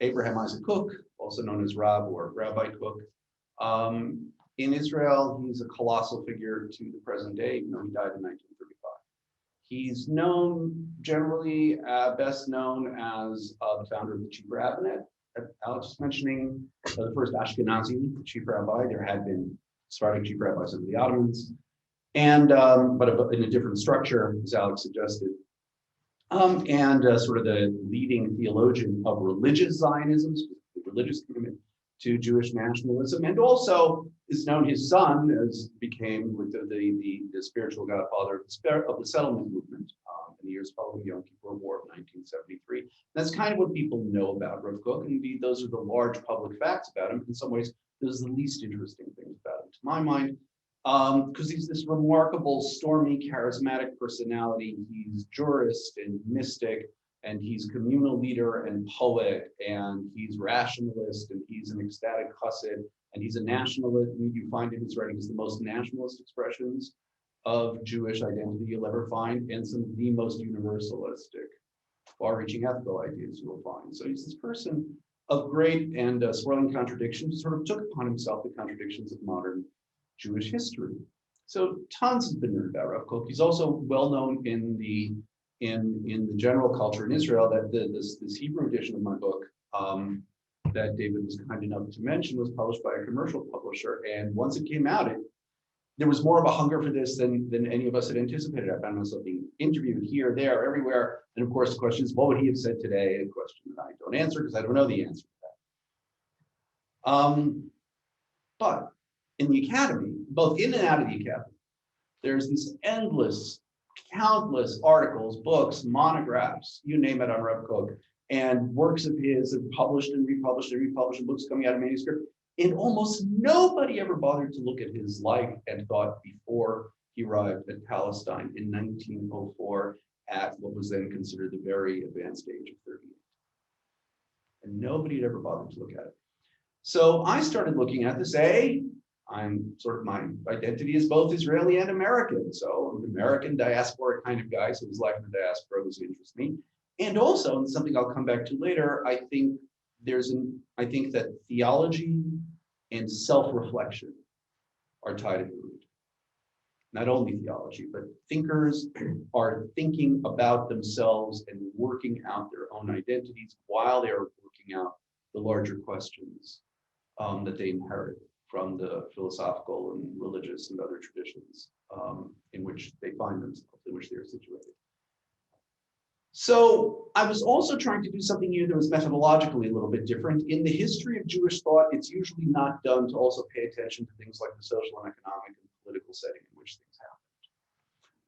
Abraham Isaac Kook, also known as Rav or Rabbi Kook. In Israel, he's a colossal figure to the present day, even though he died in 1935. He's known generally, best known as the founder of the Chief Rabbinate. Alex was mentioning the first Ashkenazi chief rabbi. There had been Sephardic chief rabbis under the Ottomans, and but in a different structure, as Alex suggested. And sort of the leading theologian of religious Zionism, the religious commitment to Jewish nationalism, and also is known his son as became with the spiritual godfather of the settlement movement in the years following the Yom Kippur War of 1973. That's kind of what people know about Rav Kook, and indeed those are the large public facts about him. In some ways, those are the least interesting things about him, to my mind, because he's this remarkable, stormy, charismatic personality. He's jurist and mystic, and he's communal leader and poet, and he's rationalist, and he's an ecstatic chassid, and he's a nationalist. And you find in his writings the most nationalist expressions of Jewish identity you'll ever find, and some of the most universalistic, far-reaching ethical ideas you will find. So he's this person of great and swirling contradictions, sort of took upon himself the contradictions of modern Jewish history. So tons has been written about Rav Kook. He's also well known in the general culture in Israel. That this Hebrew edition of my book that David was kind enough to mention was published by a commercial publisher, and once it came out, there was more of a hunger for this than any of us had anticipated. I found myself being interviewed here, there, everywhere, and of course the question is, what would he have said today? A question that I don't answer because I don't know the answer to that. But in the academy, both in and out of the academy, there's this endless, countless articles, books, monographs, you name it, on Rav Kook, and works of his are published and republished and republished, and books coming out of manuscript. And almost nobody ever bothered to look at his life and thought before he arrived at Palestine in 1904 at what was then considered the very advanced age of 38. And nobody had ever bothered to look at it. So I started looking at this. I'm sort of, my identity is both Israeli and American. So I'm an American diaspora kind of guy. So his life in the diaspora was interests me. And also, and something I'll come back to later, I think that theology and self-reflection are tied at the root. Not only theology, but thinkers are thinking about themselves and working out their own identities while they are working out the larger questions that they inherit from the philosophical and religious and other traditions in which they find themselves, in which they are situated. So I was also trying to do something here that was methodologically a little bit different. In the history of Jewish thought, it's usually not done to also pay attention to things like the social and economic and political setting in which things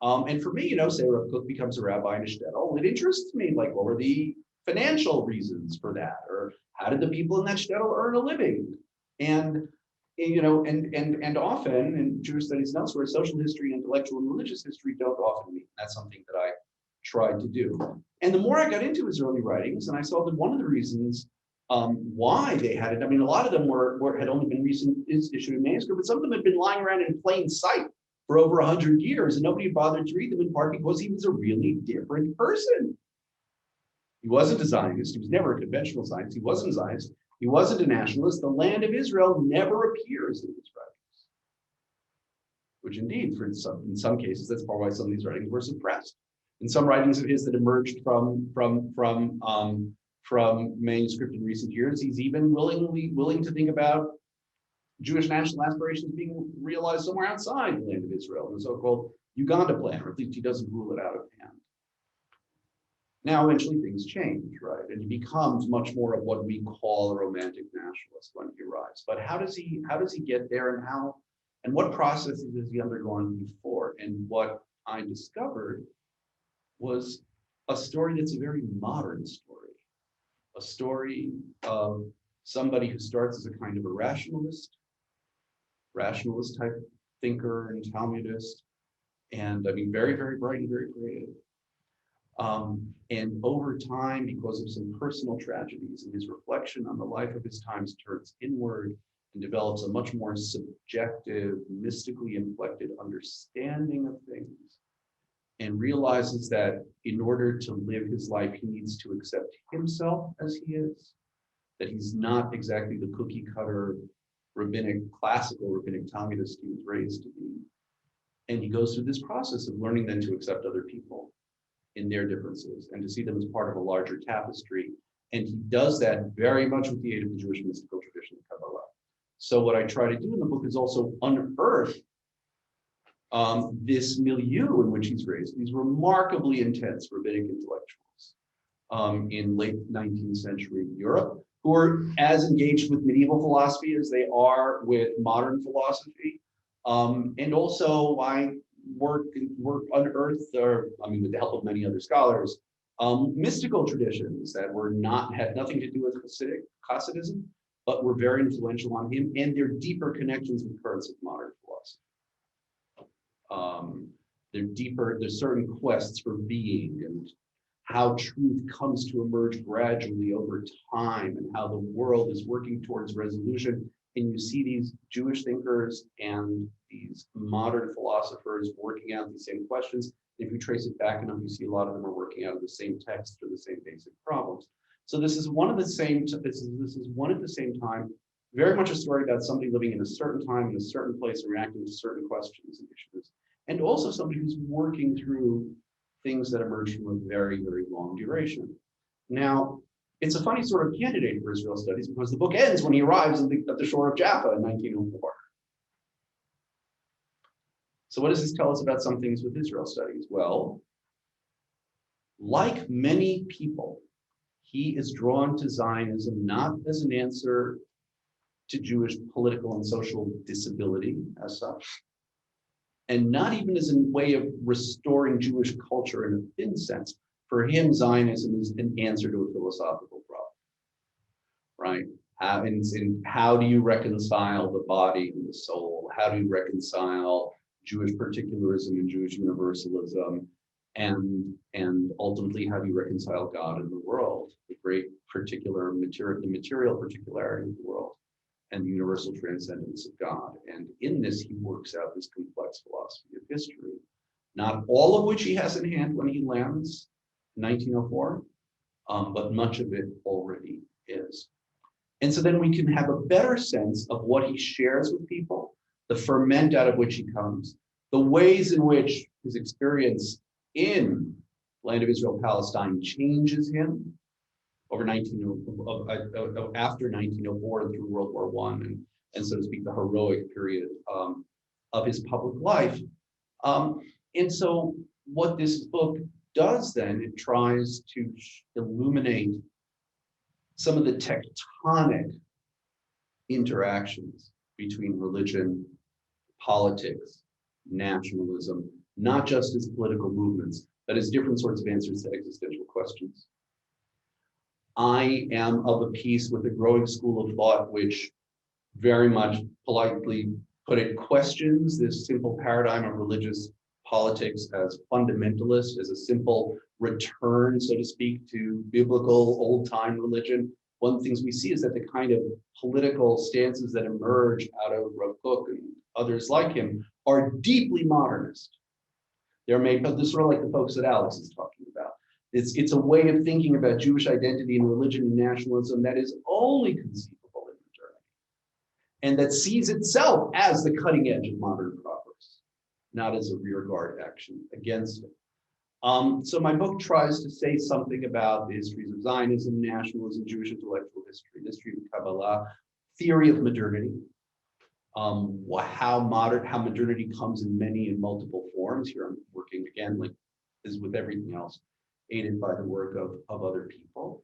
happen. And for me, say Rav Kook becomes a rabbi in a shtetl, it interests me, like, what were the financial reasons for that? Or how did the people in that shtetl earn a living? And and often in Jewish studies and elsewhere, social history, intellectual and religious history don't often meet. That's something that I tried to do. And the more I got into his early writings, and I saw that one of the reasons why they had it, I mean, a lot of them had only been recent issued in manuscript, but some of them had been lying around in plain sight for over 100 years, and nobody bothered to read them, in part because he was a really different person. He wasn't a Zionist. He was never a conventional Zionist. He wasn't a Zionist. He wasn't a nationalist. The land of Israel never appears in his writings, which indeed, in some cases, that's part why some of these writings were suppressed. In some writings of his that emerged from manuscript in recent years, he's even willing to think about Jewish national aspirations being realized somewhere outside the land of Israel, in the so-called Uganda plan, or at least he doesn't rule it out of hand. Now, eventually things change, right? And he becomes much more of what we call a romantic nationalist when he arrives. But how does he get there, and what processes has he undergone before? And what I discovered was a story that's a very modern story, a story of somebody who starts as a kind of a rationalist type thinker and Talmudist, and I mean, very, very bright and very creative. And over time, because of some personal tragedies and his reflection on the life of his times, turns inward and develops a much more subjective, mystically inflected understanding of things, and realizes that in order to live his life, he needs to accept himself as he is, that he's not exactly the cookie cutter classical rabbinic Talmudist he was raised to be. And he goes through this process of learning then to accept other people in their differences and to see them as part of a larger tapestry. And he does that very much with the aid of the Jewish mystical tradition of Kabbalah. So what I try to do in the book is also unearth this milieu in which he's raised, these remarkably intense rabbinic intellectuals in late 19th century Europe, who are as engaged with medieval philosophy as they are with modern philosophy. And also I unearthed, with the help of many other scholars, mystical traditions that had nothing to do with Hasidism, but were very influential on him, and their deeper connections with currents of modern philosophy. There's certain quests for being and how truth comes to emerge gradually over time, and how the world is working towards resolution. And you see these Jewish thinkers and these modern philosophers working out these same questions. If you trace it back enough, you see a lot of them are working out of the same text or the same basic problems. So this is one at the same time, very much a story about somebody living in a certain time, in a certain place, and reacting to certain questions and issues. And also somebody who's working through things that emerge from a very, very long duration. Now, it's a funny sort of candidate for Israel studies because the book ends when he arrives at the shore of Jaffa in 1904. So what does this tell us about some things with Israel studies? Well, like many people, he is drawn to Zionism not as an answer to Jewish political and social disability as such, and not even as a way of restoring Jewish culture in a thin sense. For him, Zionism is an answer to a philosophical problem, right? How do you reconcile the body and the soul? How do you reconcile Jewish particularism and Jewish universalism, and ultimately how do you reconcile God and the world, the great particular material, the material particularity of the world, and the universal transcendence of God. And in this, he works out this complex philosophy of history, not all of which he has in hand when he lands in 1904, but much of it already is. And so then we can have a better sense of what he shares with people, the ferment out of which he comes, the ways in which his experience in land of Israel, Palestine changes him over after 1904 and through World War I, and so to speak, the heroic period of his public life. And so what this book does then, it tries to illuminate some of the tectonic interactions between religion, politics, nationalism, not just as political movements, but as different sorts of answers to existential questions. I am of a piece with a growing school of thought which very much politely put it questions this simple paradigm of religious politics as fundamentalist, as a simple return, so to speak, to biblical old-time religion. One of the things we see is that the kind of political stances that emerge out of Rav Kook and others like him are deeply modernist. They're made, but this is sort of like the folks that Alex is talking about. It's a way of thinking about Jewish identity and religion and nationalism that is only conceivable in modernity, and that sees itself as the cutting edge of modern progress, not as a rearguard action against it. So my book tries to say something about the histories of Zionism, nationalism, Jewish intellectual history, history of Kabbalah, theory of modernity, how modernity comes in many and multiple forms. Here I'm working again, like as with everything else, aided by the work of other people.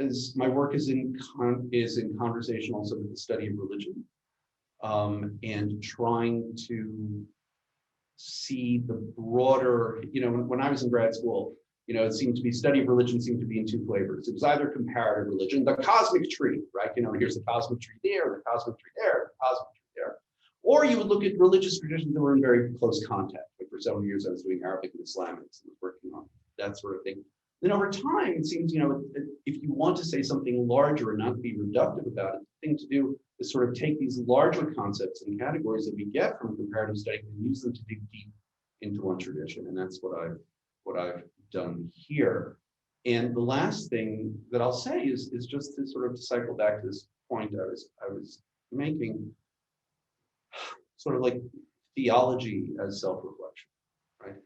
As my work is in conversation also with the study of religion, and trying to see the broader, when I was in grad school, it seemed to be, study of religion seemed to be in two flavors. It was either comparative religion, the cosmic tree, right? Here's the cosmic tree there, the cosmic tree there, the cosmic tree there. Or you would look at religious traditions that were in very close contact. Like for several years, I was doing Arabic and Islamics and was working on that sort of thing. Then over time, it seems, if you want to say something larger and not be reductive about it, the thing to do is sort of take these larger concepts and categories that we get from comparative study and use them to dig deep into one tradition. And that's what I've done here. And the last thing that I'll say is just to sort of cycle back to this point I was making, sort of like theology as self-reflection, right?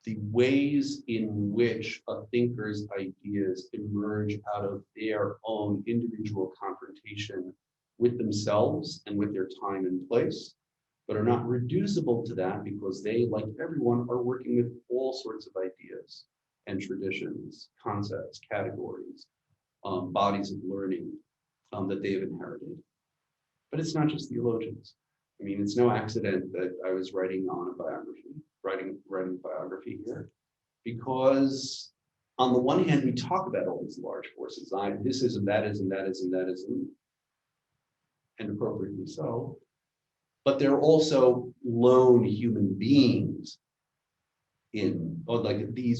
The ways in which a thinker's ideas emerge out of their own individual confrontation with themselves and with their time and place, but are not reducible to that because they, like everyone, are working with all sorts of ideas and traditions, concepts, categories, bodies of learning that they have inherited. But it's not just theologians. I mean, it's no accident that I was writing on a biography, writing biography here, because on the one hand, we talk about all these large forces. This isn't, that isn't, that isn't, that isn't, and appropriately so. But they're also lone human beings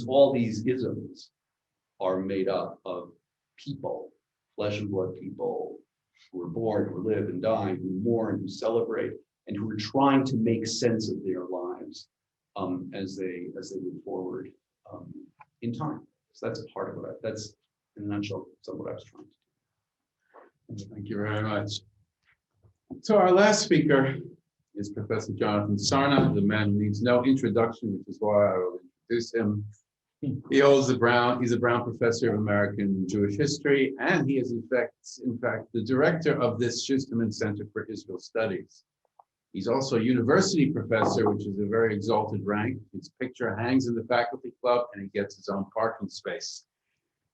all these isms are made up of people, flesh and blood people who are born, who live and die, who mourn, who celebrate, and who are trying to make sense of their lives as they move forward in time. So that's part of that's in a nutshell some of what I was trying to do. Thank you very much. So our last speaker is Professor Jonathan Sarno, the man who needs no introduction, which is why I will introduce him. He's a Brown Professor of American Jewish History, and he is in fact the director of this Schusterman Center for Israel Studies. He's also a university professor, which is a very exalted rank. His picture hangs in the faculty club, and he gets his own parking space.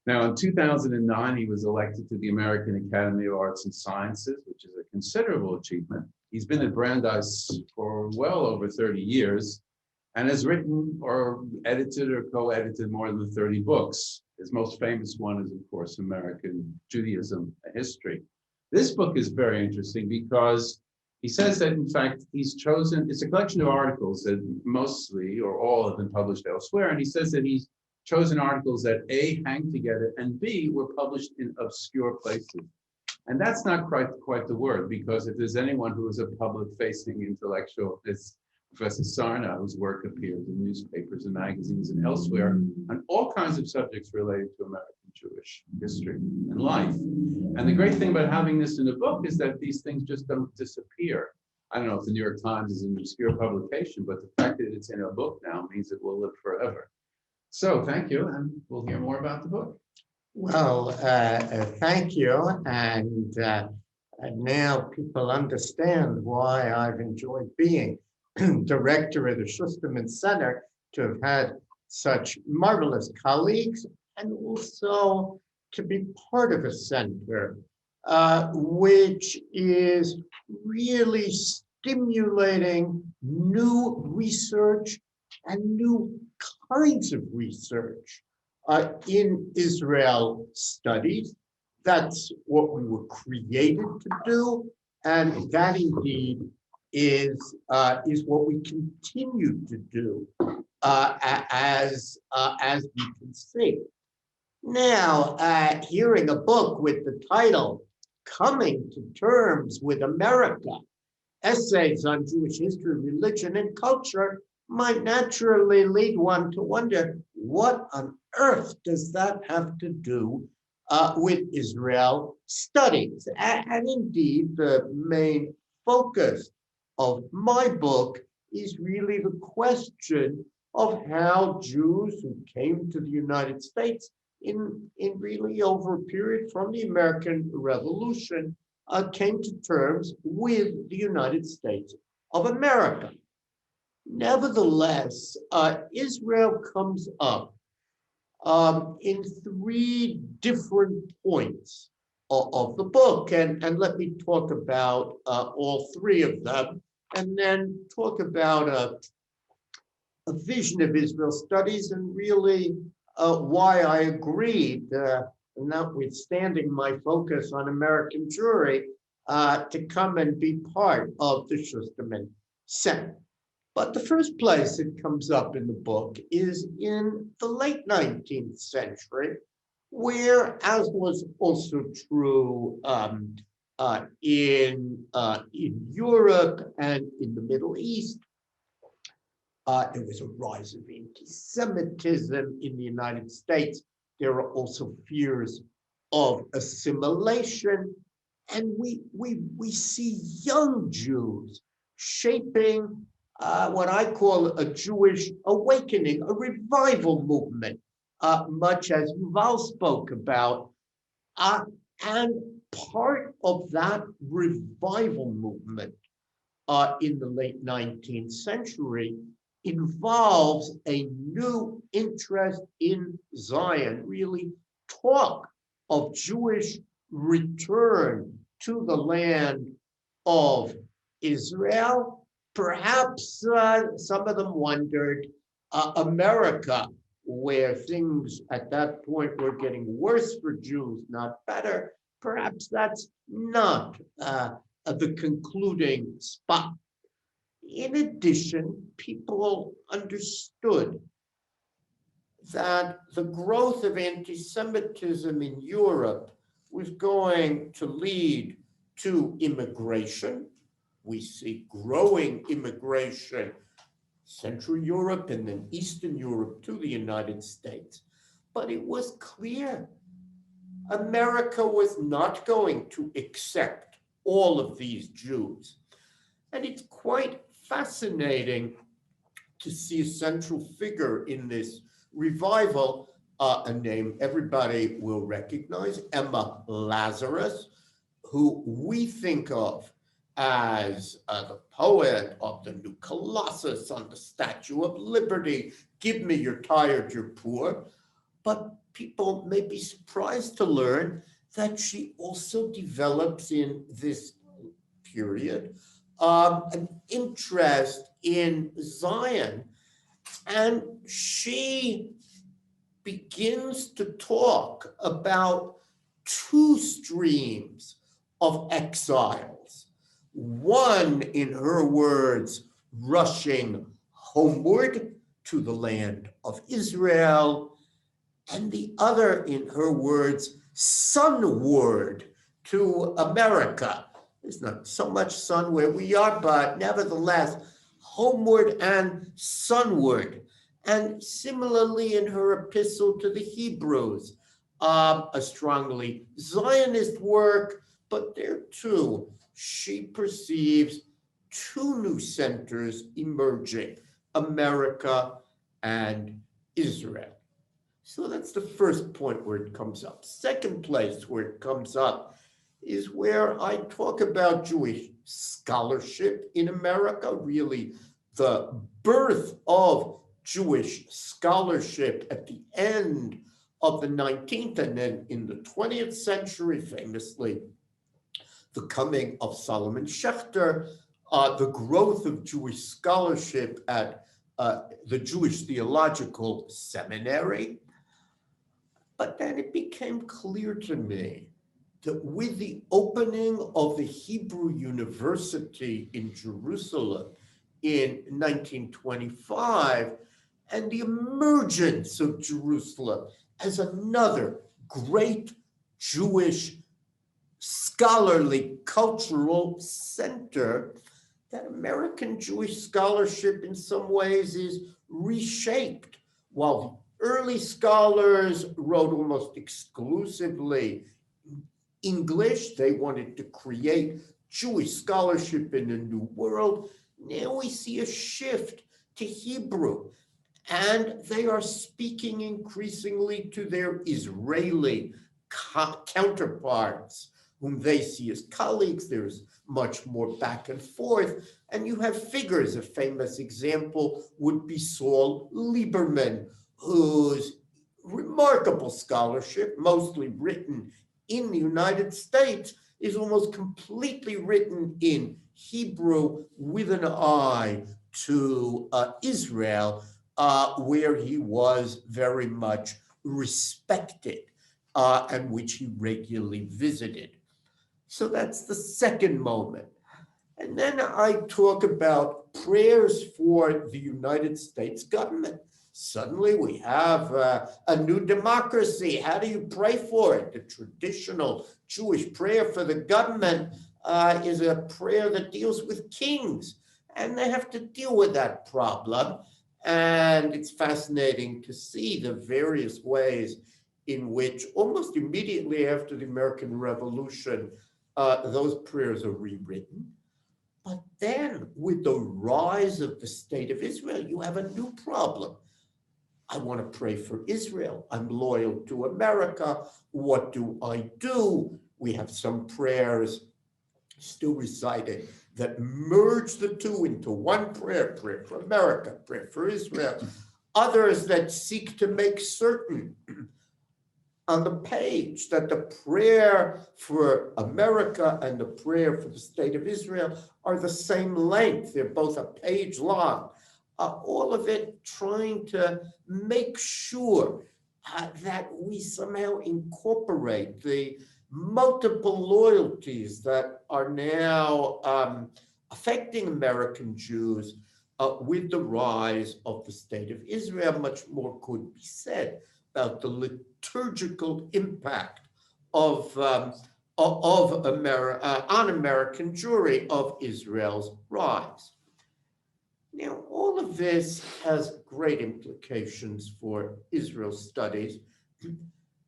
Now, in 2009, he was elected to the American Academy of Arts and Sciences, which is a considerable achievement. He's been at Brandeis for well over 30 years and has written or edited or co-edited more than 30 books. His most famous one is, of course, American Judaism, a History. This book is very interesting because He says that, in fact, he's chosen, it's a collection of articles that mostly or all have been published elsewhere. And he says that he's chosen articles that A, hang together, and B, were published in obscure places. And that's not quite the word, because if there's anyone who is a public-facing intellectual, it's Professor Sarno, whose work appears in newspapers and magazines and elsewhere on all kinds of subjects related to American Jewish history and life. And the great thing about having this in a book is that these things just don't disappear. I don't know if the New York Times is an obscure publication, but the fact that it's in a book now means it will live forever. So thank you, and we'll hear more about the book. Well, thank you. And now people understand why I've enjoyed being director of the Schusterman Center, to have had such marvelous colleagues, and also to be part of a center which is really stimulating new research and new kinds of research in Israel studies. That's what we were created to do, and that indeed is what we continue to do, as we can see. Now, hearing a book with the title "Coming to Terms with America: Essays on Jewish History, Religion, and Culture" might naturally lead one to wonder, what on earth does that have to do with Israel studies? And indeed, the main focus of my book is really the question of how Jews who came to the United States in really over a period from the American Revolution came to terms with the United States of America. Nevertheless, Israel comes up in three different points of the book, and let me talk about all three of them, and then talk about a vision of Israel studies, and really why I agreed, notwithstanding my focus on American Jewry, to come and be part of the Schusterman Center. But the first place it comes up in the book is in the late 19th century, where, as was also true in Europe and in the Middle East, there was a rise of anti-Semitism in the United States. There are also fears of assimilation, and we see young Jews shaping what I call a Jewish awakening, a revival movement, much as Yuval spoke about. And part of that revival movement in the late 19th century involves a new interest in Zion, really talk of Jewish return to the land of Israel. Perhaps some of them wondered, America, where things at that point were getting worse for Jews, not better, perhaps that's not the concluding spot. In addition, people understood that the growth of anti-Semitism in Europe was going to lead to immigration. We see growing immigration, Central Europe and then Eastern Europe to the United States. But it was clear America was not going to accept all of these Jews. And it's quite fascinating to see a central figure in this revival, a name everybody will recognize, Emma Lazarus, who we think of as the poet of the new Colossus on the Statue of Liberty, give me you're tired, you're poor. But people may be surprised to learn that she also develops in this period an interest in Zion, and she begins to talk about two streams of exiles. one, in her words, rushing homeward to the land of Israel, and the other, in her words, sunward to America. There's not so much sun where we are, but nevertheless, homeward and sunward. And similarly, in her epistle to the Hebrews, a strongly Zionist work, but there too, she perceives two new centers emerging, America and Israel. So that's the first point where it comes up. Second place where it comes up is where I talk about Jewish scholarship in America, really the birth of Jewish scholarship at the end of the 19th and then in the 20th century, famously, the coming of Solomon Schechter, the growth of Jewish scholarship at the Jewish Theological Seminary. But then it became clear to me that with the opening of the Hebrew University in Jerusalem in 1925 and the emergence of Jerusalem as another great Jewish scholarly cultural center, that American Jewish scholarship in some ways is reshaped. While the early scholars wrote almost exclusively English, they wanted to create Jewish scholarship in a new world. Now we see a shift to Hebrew, and they are speaking increasingly to their Israeli counterparts, whom they see as colleagues. There's much more back and forth, and you have figures. A famous example would be Saul Lieberman, whose remarkable scholarship, mostly written in the United States, is almost completely written in Hebrew with an eye to Israel, where he was very much respected and which he regularly visited. So that's the second moment. And then I talk about prayers for the United States government. Suddenly we have a new democracy. How do you pray for it? The traditional Jewish prayer for the government is a prayer that deals with kings, and they have to deal with that problem. And it's fascinating to see the various ways in which almost immediately after the American Revolution, those prayers are rewritten. But then with the rise of the state of Israel, you have a new problem. I want to pray for Israel. I'm loyal to America. What do I do? We have some prayers still recited that merge the two into one prayer, prayer for America, prayer for Israel. Others that seek to make certain on the page that the prayer for America and the prayer for the state of Israel are the same length. They're both a page long. All of it trying to make sure that we somehow incorporate the multiple loyalties that are now affecting American Jews with the rise of the state of Israel. Much more could be said about the liturgical impact of on American Jewry of Israel's rise. Now, all of this has great implications for Israel studies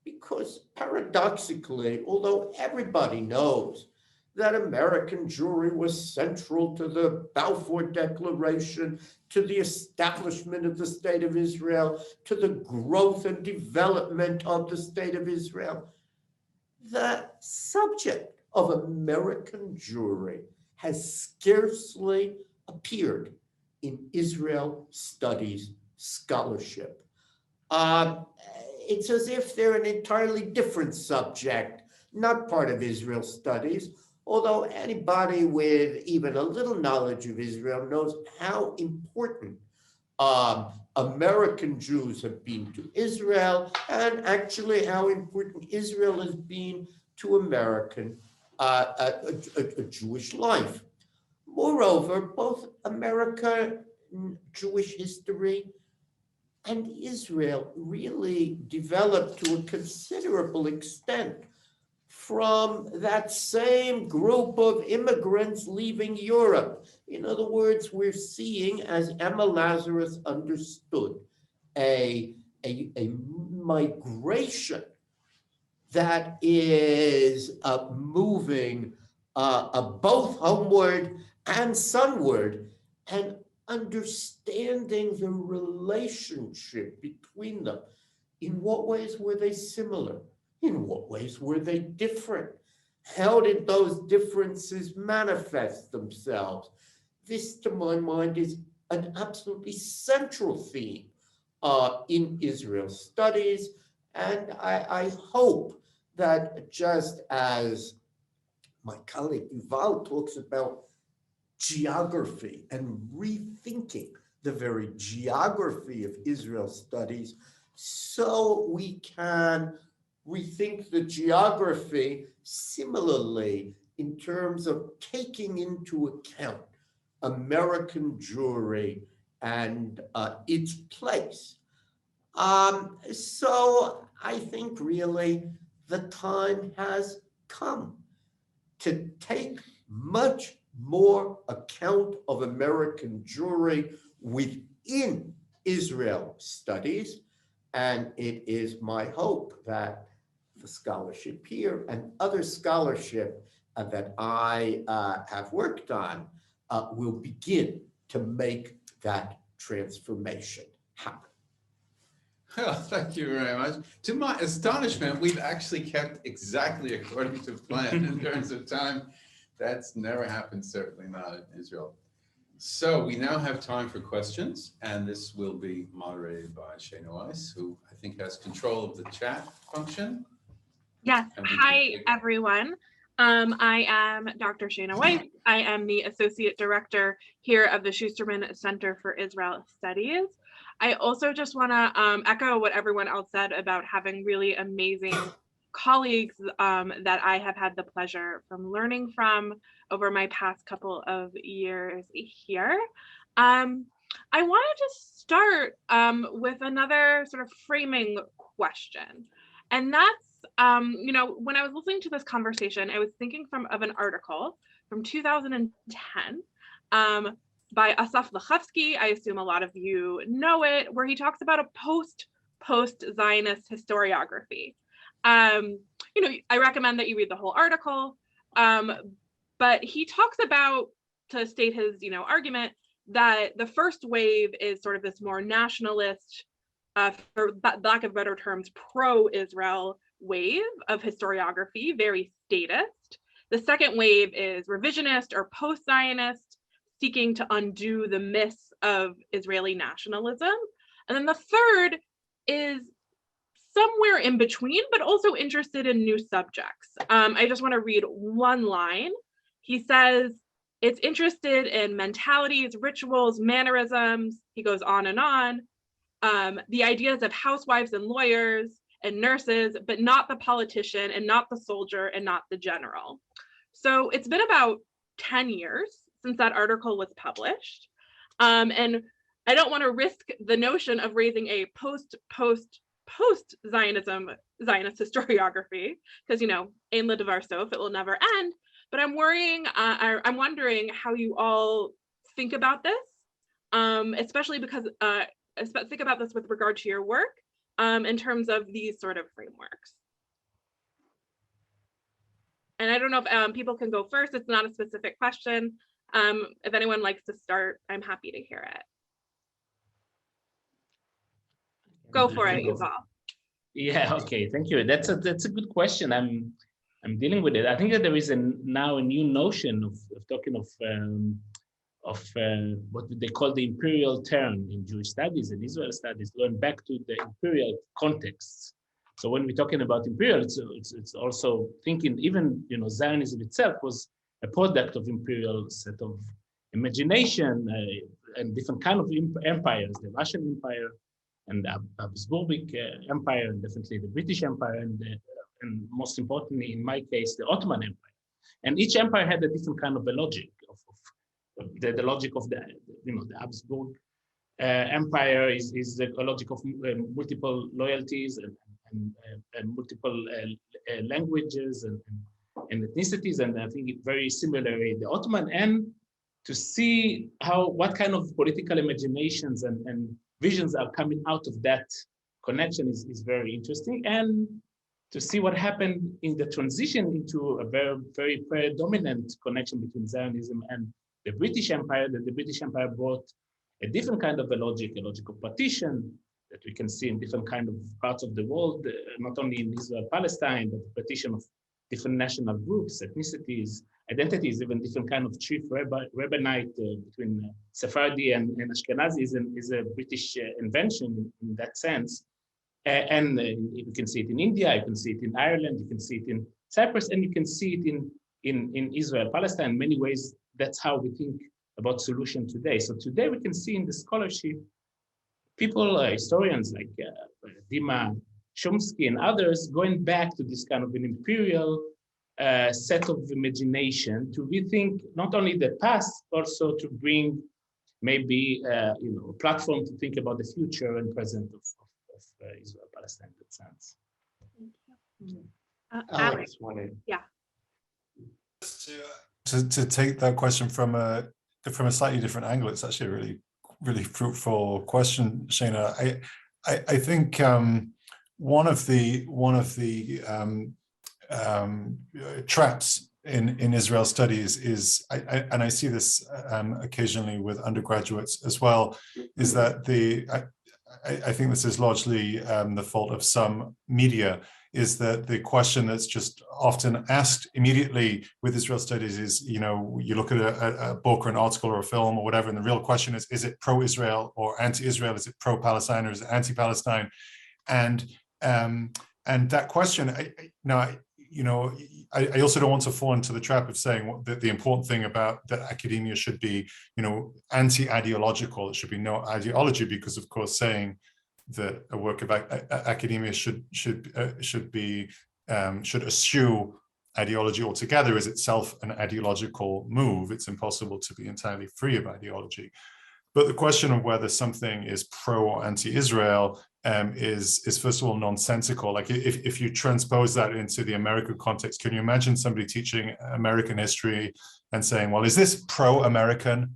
because paradoxically, although everybody knows that American Jewry was central to the Balfour Declaration, to the establishment of the State of Israel, to the growth and development of the State of Israel, the subject of American Jewry has scarcely appeared in Israel studies scholarship. It's as if they're an entirely different subject, not part of Israel studies, although anybody with even a little knowledge of Israel knows how important American Jews have been to Israel, and actually how important Israel has been to American Jewish life. Moreover, both American Jewish history and Israel really developed to a considerable extent from that same group of immigrants leaving Europe. In other words, we're seeing, as Emma Lazarus understood, a migration that is moving both homeward and sunward, and understanding the relationship between them. In what ways were they similar? In what ways were they different? How did those differences manifest themselves? This, to my mind, is an absolutely central theme in Israel studies. And I hope that just as my colleague Yuval talks about geography and rethinking the very geography of Israel studies, so we can rethink the geography similarly in terms of taking into account American Jewry and its place. So I think really the time has come to take much more account of American Jewry within Israel studies. And it is my hope that the scholarship here and other scholarship that I have worked on will begin to make that transformation happen. Well, thank you very much. To my astonishment, we've actually kept exactly according to plan in terms of time. That's never happened, certainly not in Israel. So we now have time for questions, and this will be moderated by Shana Weiss, who I think has control of the chat function. Yes. Hi, everyone. I am Dr. Shana Weiss. I am the Associate Director here of the Schusterman Center for Israel Studies. I also just want to echo what everyone else said about having really amazing colleagues that I have had the pleasure from learning from over my past couple of years here. I wanted to start with another sort of framing question. And that's, you know, when I was listening to this conversation, I was thinking of an article from 2010 by Asaf Lachevsky. I assume a lot of you know it, where he talks about a post-Zionist historiography. You know, I recommend that you read the whole article, but he talks about, to state his, you know, argument, that the first wave is sort of this more nationalist, for lack of better terms, pro-Israel wave of historiography, very statist. The second wave is revisionist or post-Zionist, seeking to undo the myths of Israeli nationalism. And then the third is somewhere in between, but also interested in new subjects. I just want to read one line. He says, it's interested in mentalities, rituals, mannerisms. He goes on and on. The ideas of housewives and lawyers and nurses, but not the politician and not the soldier and not the general. So it's been about 10 years since that article was published. And I don't want to risk the notion of raising a post-Zionism, Zionist historiography, because, you know, ein ledavar sof, it will never end. But I'm wondering how you all think about this, especially because think about this with regard to your work in terms of these sort of frameworks. And I don't know if people can go first. It's not a specific question. If anyone likes to start, I'm happy to hear it. Go for it, Yuval. Yeah, okay, thank you. That's a good question. I'm dealing with it. I think that there is now a new notion of talking of what they call the imperial term in Jewish studies and Israel studies, going back to the imperial contexts. So when we're talking about imperial, it's also thinking, even, you know, Zionism itself was a product of imperial set of imagination and different kind of empires, the Russian Empire and the Habsburgic Empire, and definitely the British Empire, and most importantly, in my case, the Ottoman Empire. And each empire had a different kind of a logic of the logic of the Habsburg Empire is a logic of multiple loyalties and multiple languages and ethnicities, and I think it's very similarly the Ottoman, and to see what kind of political imaginations and visions are coming out of that connection is very interesting, and to see what happened in the transition into a very, very predominant connection between Zionism and the British Empire, that the British Empire brought a different kind of a logic of partition that we can see in different kind of parts of the world, not only in Israel, Palestine, but the partition of different national groups, ethnicities, identities, even different kind of chief rabbinate between Sephardi and Ashkenazi is a British invention in that sense. And you can see it in India, you can see it in Ireland, you can see it in Cyprus, and you can see it in Israel, Palestine. In many ways, that's how we think about solution today. So today we can see in the scholarship, people, historians like Dima Chomsky and others, going back to this kind of an imperial set of imagination to rethink not only the past, also to bring maybe a platform to think about the future and present of Israel, Palestine, in that sense. Alex wanted. Yeah. To take that question from a slightly different angle, it's actually a really, really fruitful question, Shana. I think one of the traps in Israel studies is, and I see this occasionally with undergraduates as well, is that I think this is largely the fault of some media, is that the question that's just often asked immediately with Israel studies is, you look at a book or an article or a film or whatever, and the real question is it pro-Israel or anti-Israel? Is it pro-Palestine or is it anti-Palestine? And that question, I also don't want to fall into the trap of saying that the important thing about that academia should be, anti-ideological. It should be no ideology, because of course saying that a work of academia should eschew ideology altogether is itself an ideological move. It's impossible to be entirely free of ideology. But the question of whether something is pro or anti-Israel is first of all nonsensical. Like if you transpose that into the American context, can you imagine somebody teaching American history and saying, well, is this pro-American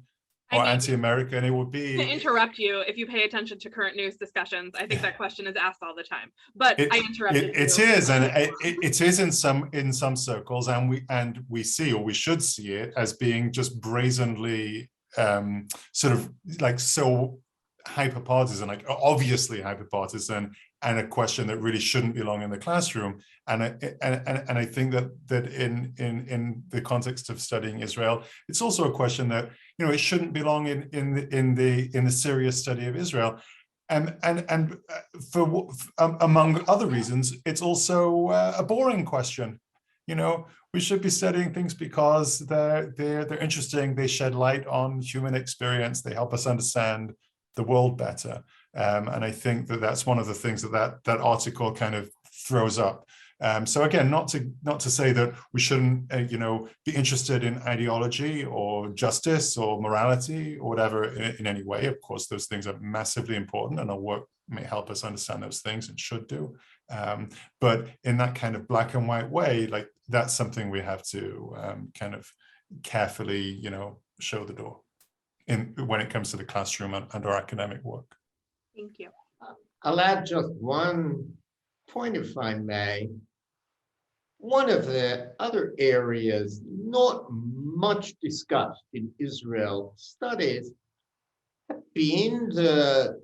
or anti-American? It would be... To interrupt you, if you pay attention to current news discussions, I think that question is asked all the time. But I interrupted you. It is, and it is in some circles, and we see, or we should see it as being just brazenly sort of like so hyper-partisan, like obviously hyper-partisan, and a question that really shouldn't belong in the classroom. And I think that in the context of studying Israel, it's also a question that it shouldn't belong in the serious study of Israel. And for among other reasons, it's also a boring question. We should be studying things because they're interesting. They shed light on human experience. They help us understand the world better. And I think that's one of the things that article kind of throws up. So again, not to say that we shouldn't, be interested in ideology or justice or morality or whatever in any way. Of course, those things are massively important, and our work may help us understand those things and should do. But in that kind of black and white way, like that's something we have to kind of carefully, show the door when it comes to the classroom and our academic work. Thank you. I'll add just one point, if I may. One of the other areas not much discussed in Israel studies have been the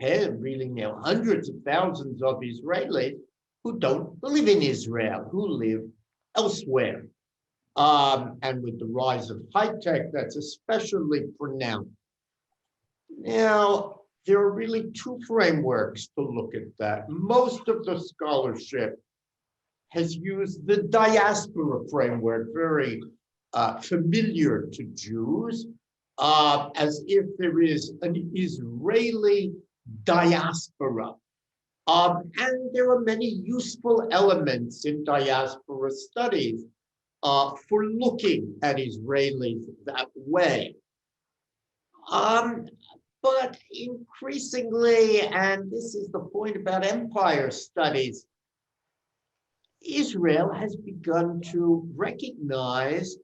really now hundreds of thousands of Israelis who don't live in Israel, who live elsewhere. And with the rise of high tech, that's especially pronounced. Now, there are really two frameworks to look at that. Most of the scholarship has used the diaspora framework, very familiar to Jews, as if there is an Israeli diaspora. And there are many useful elements in diaspora studies for looking at Israelis that way. But increasingly, and this is the point about empire studies, Israel has begun to recognize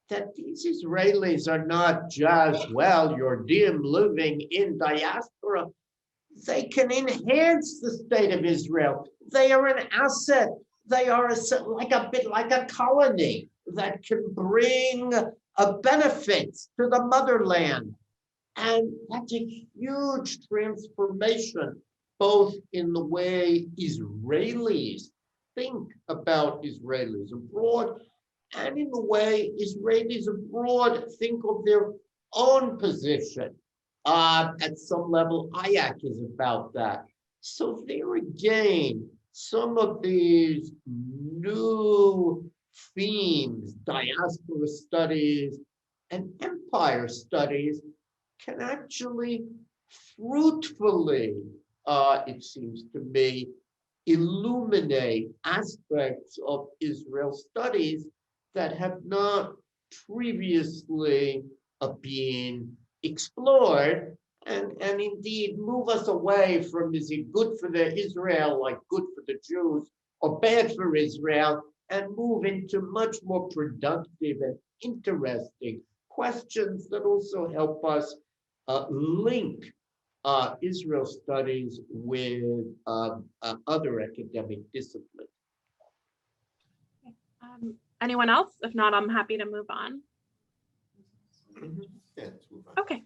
that these Israelis are not just, well, Yordim living in diaspora. They can enhance the state of Israel. They are an asset. They are like a bit like a colony that can bring benefits to the motherland. And that's a huge transformation, both in the way Israelis think about Israelis abroad, and in the way Israelis abroad think of their own position. At some level, Ayak is about that. So there again, some of these new themes, diaspora studies and empire studies, can actually fruitfully, it seems to me, illuminate aspects of Israel studies that have not previously been explored, and indeed move us away from, is it good for the Israel, like good for the Jews, or bad for Israel, and move into much more productive and interesting questions that also help us link Israel studies with other academic disciplines. Anyone else? If not, I'm happy to move on. Yeah, let's move on. Okay.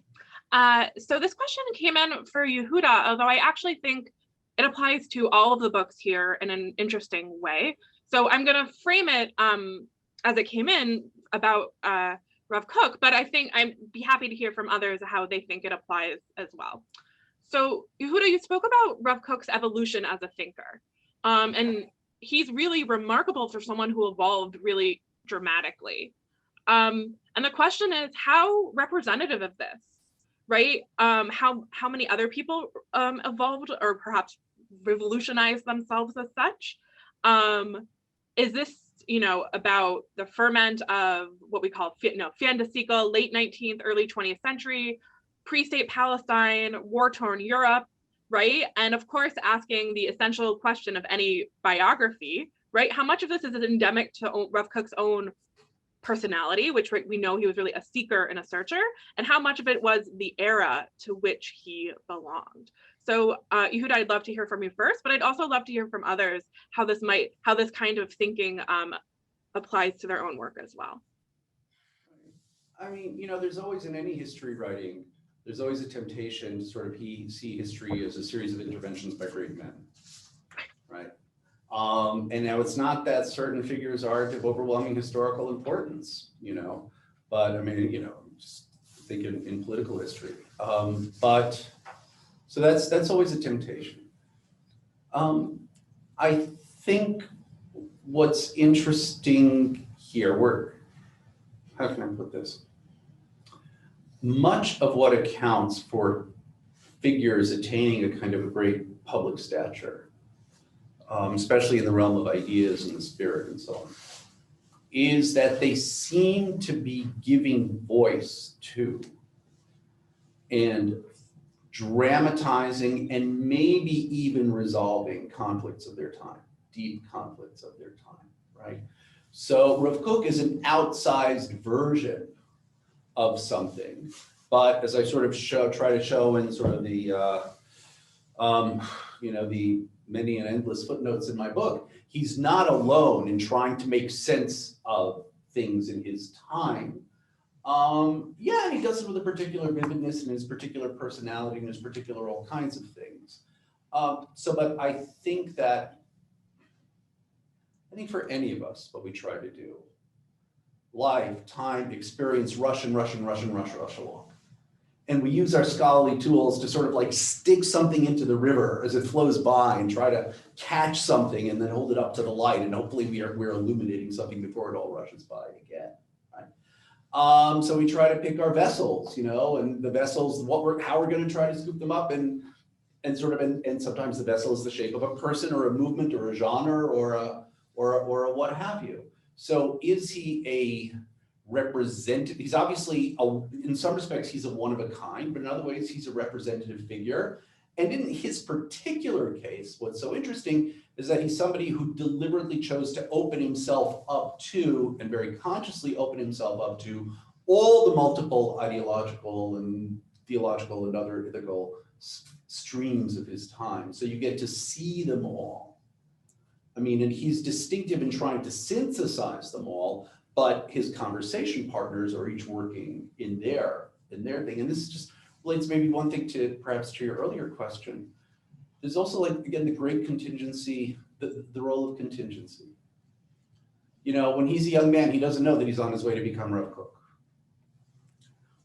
So this question came in for Yehuda, although I actually think it applies to all of the books here in an interesting way. So I'm going to frame it as it came in about Rav Kook, but I think I'd be happy to hear from others how they think it applies as well. So Yehuda, you spoke about Rav Kook's evolution as a thinker, and he's really remarkable for someone who evolved really dramatically. And the question is, how representative of this, right? How many other people evolved or perhaps revolutionized themselves as such? Is this, about the ferment of what we call fin de siècle, late 19th, early 20th century, pre-state Palestine, war-torn Europe, right? And of course, asking the essential question of any biography, right? How much of this is endemic to Rav Kook's own personality, which we know he was really a seeker and a searcher, and how much of it was the era to which he belonged. So Yehuda, I'd love to hear from you first, but I'd also love to hear from others how this kind of thinking applies to their own work as well. I mean, there's always, in any history writing, there's always a temptation to sort of see history as a series of interventions by great men, right? And now it's not that certain figures are of overwhelming historical importance, but I mean, just think in political history. But so that's always a temptation. I think what's interesting here, how can I put this? Much of what accounts for figures attaining a kind of a great public stature, especially in the realm of ideas and the spirit and so on, is that they seem to be giving voice to and dramatizing and maybe even resolving conflicts of their time, deep conflicts of their time, right? So Rav Kook is an outsized version of something, but as I sort of try to show in sort of the, the many and endless footnotes in my book, he's not alone in trying to make sense of things in his time. Yeah, he does it with a particular vividness and his particular personality and his particular all kinds of things. But I think for any of us, what we try to do, life, time, experience, rush along. And we use our scholarly tools to sort of like stick something into the river as it flows by and try to catch something and then hold it up to the light. And hopefully we're illuminating something before it all rushes by again, right? So we try to pick our vessels, and the vessels, how we're going to try to scoop them up and sometimes the vessel is the shape of a person or a movement or a genre or a what have you. So is he a representative. He's obviously, in some respects, he's a one of a kind, but in other ways, he's a representative figure. And in his particular case, what's so interesting is that he's somebody who deliberately chose to open himself up to, and very consciously open himself up to, all the multiple ideological and theological and other ethical streams of his time. So you get to see them all. I mean, and he's distinctive in trying to synthesize them all, but his conversation partners are each working in their thing. And this just relates maybe one thing to perhaps to your earlier question. There's also, like, again, the great contingency, the role of contingency. You know, when he's a young man, he doesn't know that he's on his way to become Rav Kook.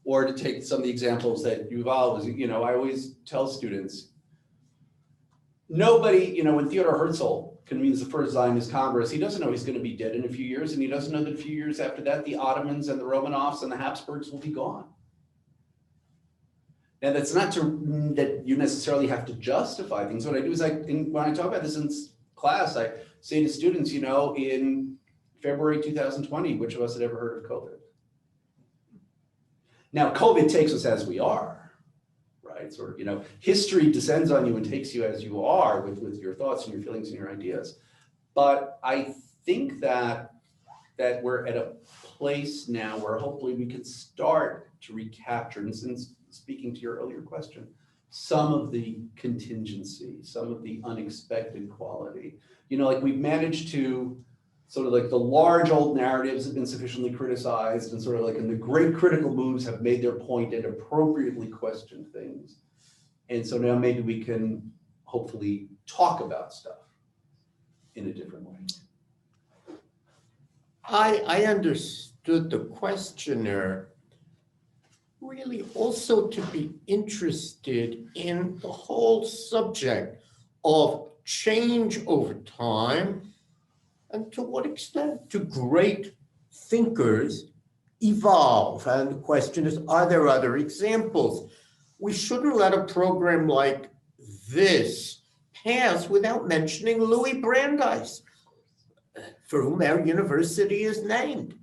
Or to take some of the examples that Yuval was, you know, I always tell students, nobody, you know, when Theodor Herzl convenes the first Zionist Congress, he doesn't know he's going to be dead in a few years, and he doesn't know that a few years after that, the Ottomans and the Romanovs and the Habsburgs will be gone. And that's not that you necessarily have to justify things. What I do is when I talk about this in class, I say to students, you know, in February 2020, which of us had ever heard of COVID? Now, COVID takes us as we are, right? Sort of, you know, history descends on you and takes you as you are with your thoughts and your feelings and your ideas. But I think that we're at a place now where hopefully we can start to recapture, and since speaking to your earlier question, some of the contingency, some of the unexpected quality. You know, like we've managed to sort of like the large old narratives have been sufficiently criticized, and sort of like in the great critical moves have made their point and appropriately questioned things. And so now maybe we can hopefully talk about stuff in a different way. I understood the questioner really also to be interested in the whole subject of change over time, and to what extent do great thinkers evolve? And the question is, are there other examples? We shouldn't let a program like this pass without mentioning Louis Brandeis, for whom our university is named.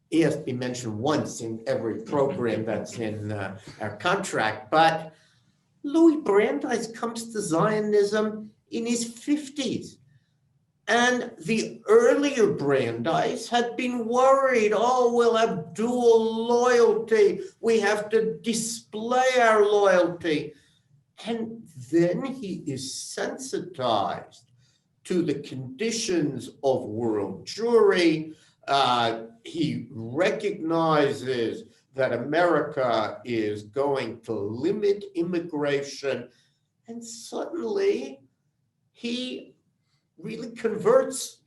He has to be mentioned once in every program that's in our contract, but Louis Brandeis comes to Zionism in his 50s. And the earlier Brandeis had been worried, oh, we'll have dual loyalty. We have to display our loyalty. And then he is sensitized to the conditions of world Jewry. He recognizes that America is going to limit immigration. And suddenly he really converts,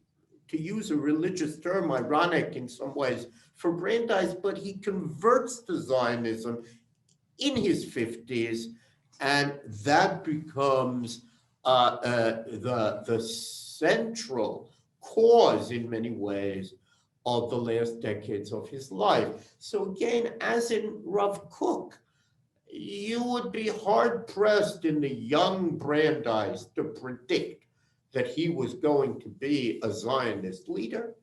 to use a religious term, ironic in some ways for Brandeis, but he converts to Zionism in his 50s, and that becomes the central cause in many ways of the last decades of his life. So again, as in Rav Kook, you would be hard pressed in the young Brandeis to predict that he was going to be a Zionist leader,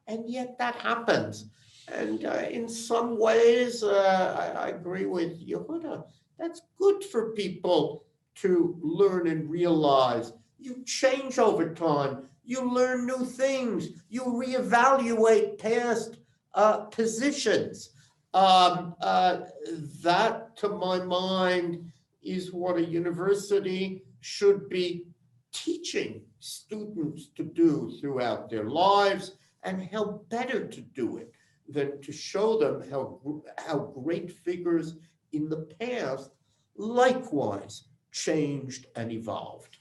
and yet that happens. And in some ways, I agree with Yehuda, that's good for people to learn and realize. You change over time, you learn new things, you reevaluate past positions. That, to my mind, is what a university should be teaching students to do throughout their lives, and how better to do it than to show them how great figures in the past likewise changed and evolved.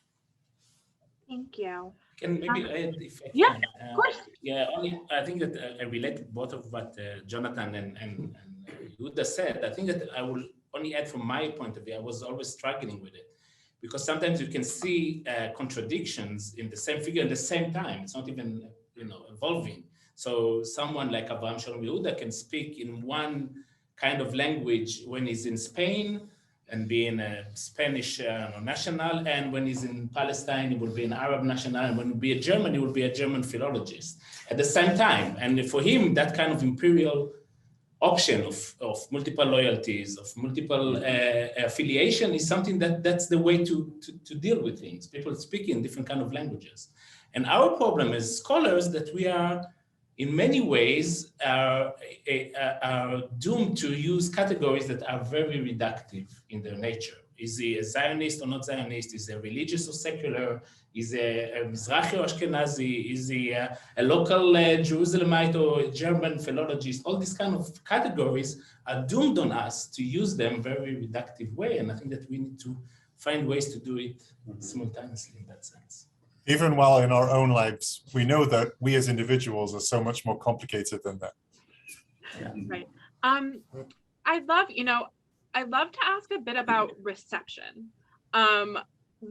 Thank you. Can maybe add, if I Yeah, can? of course. Yeah, I think that I related both of what Jonathan and Yehuda said. I think that I will only add from my point of view. I was always struggling with it, because sometimes you can see contradictions in the same figure at the same time. It's not even, evolving. So someone like Avraham Shalom Yehuda can speak in one kind of language when he's in Spain and being a Spanish national, and when he's in Palestine, he will be an Arab national, and when he will be a German, he will be a German philologist at the same time. And for him, that kind of imperial option of multiple loyalties, of multiple affiliation is something that's the way to deal with things. People speak in different kind of languages. And our problem as scholars that we are, in many ways, are doomed to use categories that are very reductive in their nature. Is he a Zionist or not Zionist? Is he religious or secular? Is he a Mizrahi or Ashkenazi? Is he a local Jerusalemite or German philologist? All these kind of categories are doomed on us to use them very reductive way. And I think that we need to find ways to do it simultaneously in that sense. Even while in our own lives, we know that we as individuals are so much more complicated than that. Yeah. Right. I'd love to ask a bit about reception.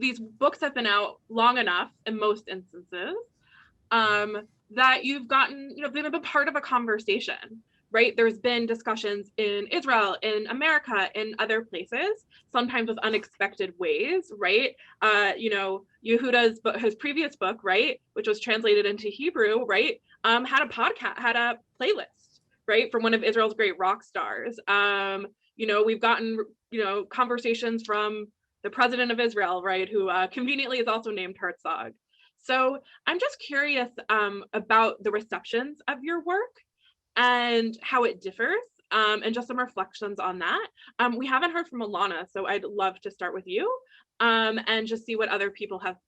These books have been out long enough in most instances that you've gotten, been a part of a conversation, right? There's been discussions in Israel, in America, in other places, sometimes with unexpected ways, right? Yehuda's his previous book, right, which was translated into Hebrew, right, had a podcast, had a playlist, right, from one of Israel's great rock stars. We've gotten, conversations from the president of Israel, right, who conveniently is also named Herzog. So I'm just curious about the receptions of your work and how it differs, and just some reflections on that. We haven't heard from Lana, so I'd love to start with you and just see what other people have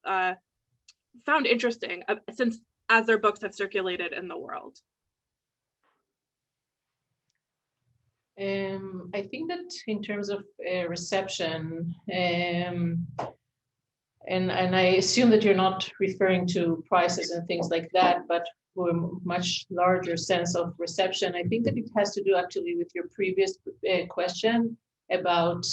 found interesting since as their books have circulated in the world. I think that in terms of reception, and I assume that you're not referring to prices and things like that, but for a much larger sense of reception, I think that it has to do actually with your previous question about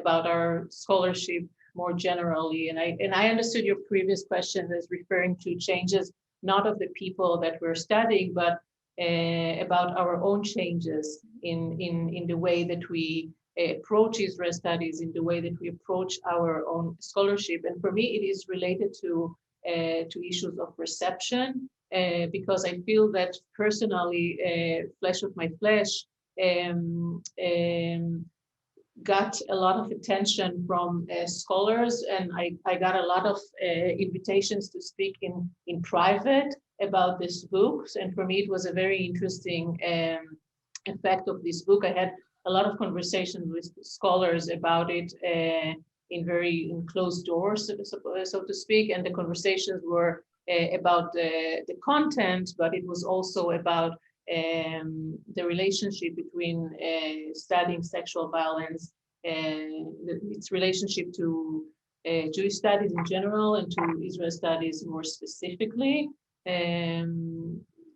our scholarship more generally. And I understood your previous question as referring to changes, not of the people that we're studying, but about our own changes in the way that we approach Israel studies, in the way that we approach our own scholarship. And for me, it is related to issues of reception, because I feel that personally, flesh of my flesh, got a lot of attention from scholars, and I got a lot of invitations to speak in private about these books. And for me, it was a very interesting effect of this book. I had a lot of conversations with scholars about it in closed doors, so to speak. And the conversations were about the content, but it was also about the relationship between studying sexual violence and its relationship to Jewish studies in general and to Israel studies more specifically.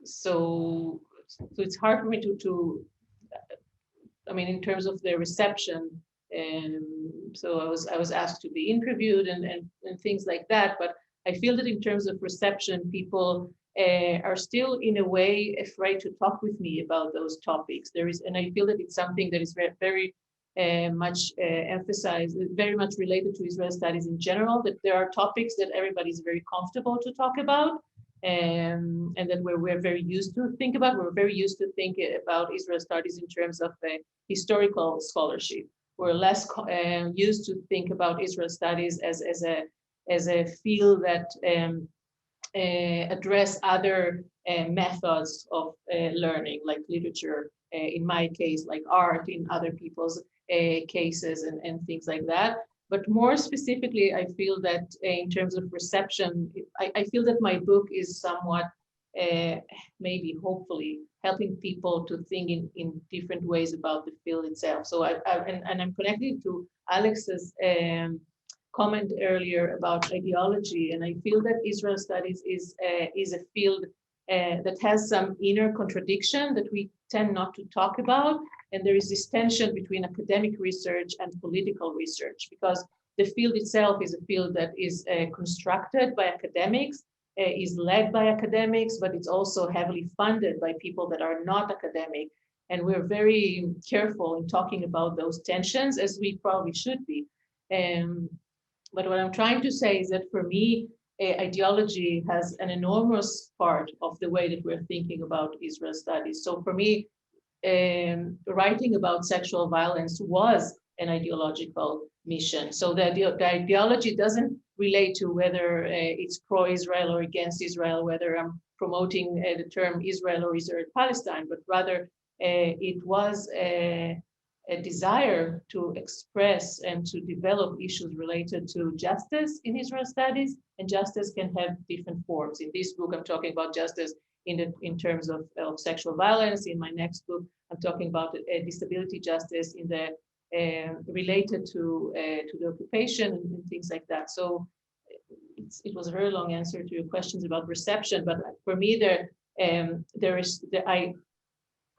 So it's hard for me to in terms of the reception. So I was asked to be interviewed and things like that, but I feel that in terms of reception, people are still in a way afraid to talk with me about those topics. And I feel that it's something that is very much emphasized, very much related to Israel studies in general, that there are topics that everybody's very comfortable to talk about, and that we're very used to think about. We're very used to think about Israel studies in terms of historical scholarship. We're less used to think about Israel studies as a field that address other methods of learning, like literature, in my case, like art, in other people's cases and things like that. But more specifically, I feel that in terms of reception, I feel that my book is somewhat, maybe hopefully, helping people to think in different ways about the field itself. So I'm connected to Alex's comment earlier about ideology, and I feel that Israel studies is a field that has some inner contradiction that we tend not to talk about, and there is this tension between academic research and political research, because the field itself is a field that is constructed by academics, is led by academics, but it's also heavily funded by people that are not academic, and we're very careful in talking about those tensions, as we probably should be. But what I'm trying to say is that for me, ideology has an enormous part of the way that we're thinking about Israel studies. So for me, writing about sexual violence was an ideological mission. So the ideology doesn't relate to whether it's pro-Israel or against Israel, whether I'm promoting the term Israel or Israel-Palestine, but rather it was a desire to express and to develop issues related to justice in Israel studies, and justice can have different forms. In this book, I'm talking about justice in terms of sexual violence. In my next book, I'm talking about disability justice in the related to the occupation and things like that. So it was a very long answer to your questions about reception, but for me,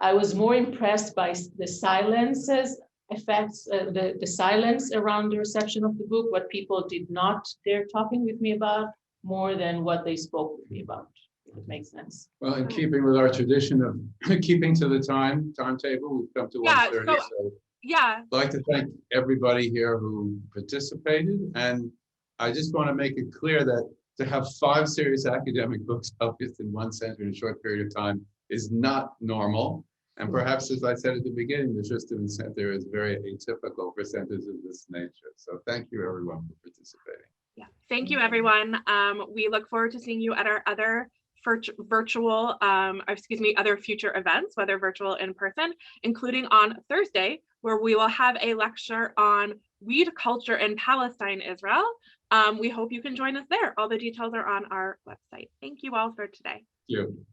I was more impressed by the silences effects, the silence around the reception of the book, what people did not dare talking with me about, more than what they spoke with me about. If it makes sense. Well, in keeping with our tradition of keeping to the timetable, we've come to 1:30. So Yeah. I'd like to thank everybody here who participated. And I just want to make it clear that to have 5 serious academic books published in one center in a short period of time is not normal. And perhaps, as I said at the beginning, the Schusterman Center is very atypical for centers of this nature. So thank you, everyone, for participating. Yeah. Thank you, everyone. We look forward to seeing you at our other virtual, other future events, whether virtual or in person, including on Thursday, where we will have a lecture on weed culture in Palestine, Israel. We hope you can join us there. All the details are on our website. Thank you all for today. Thank you.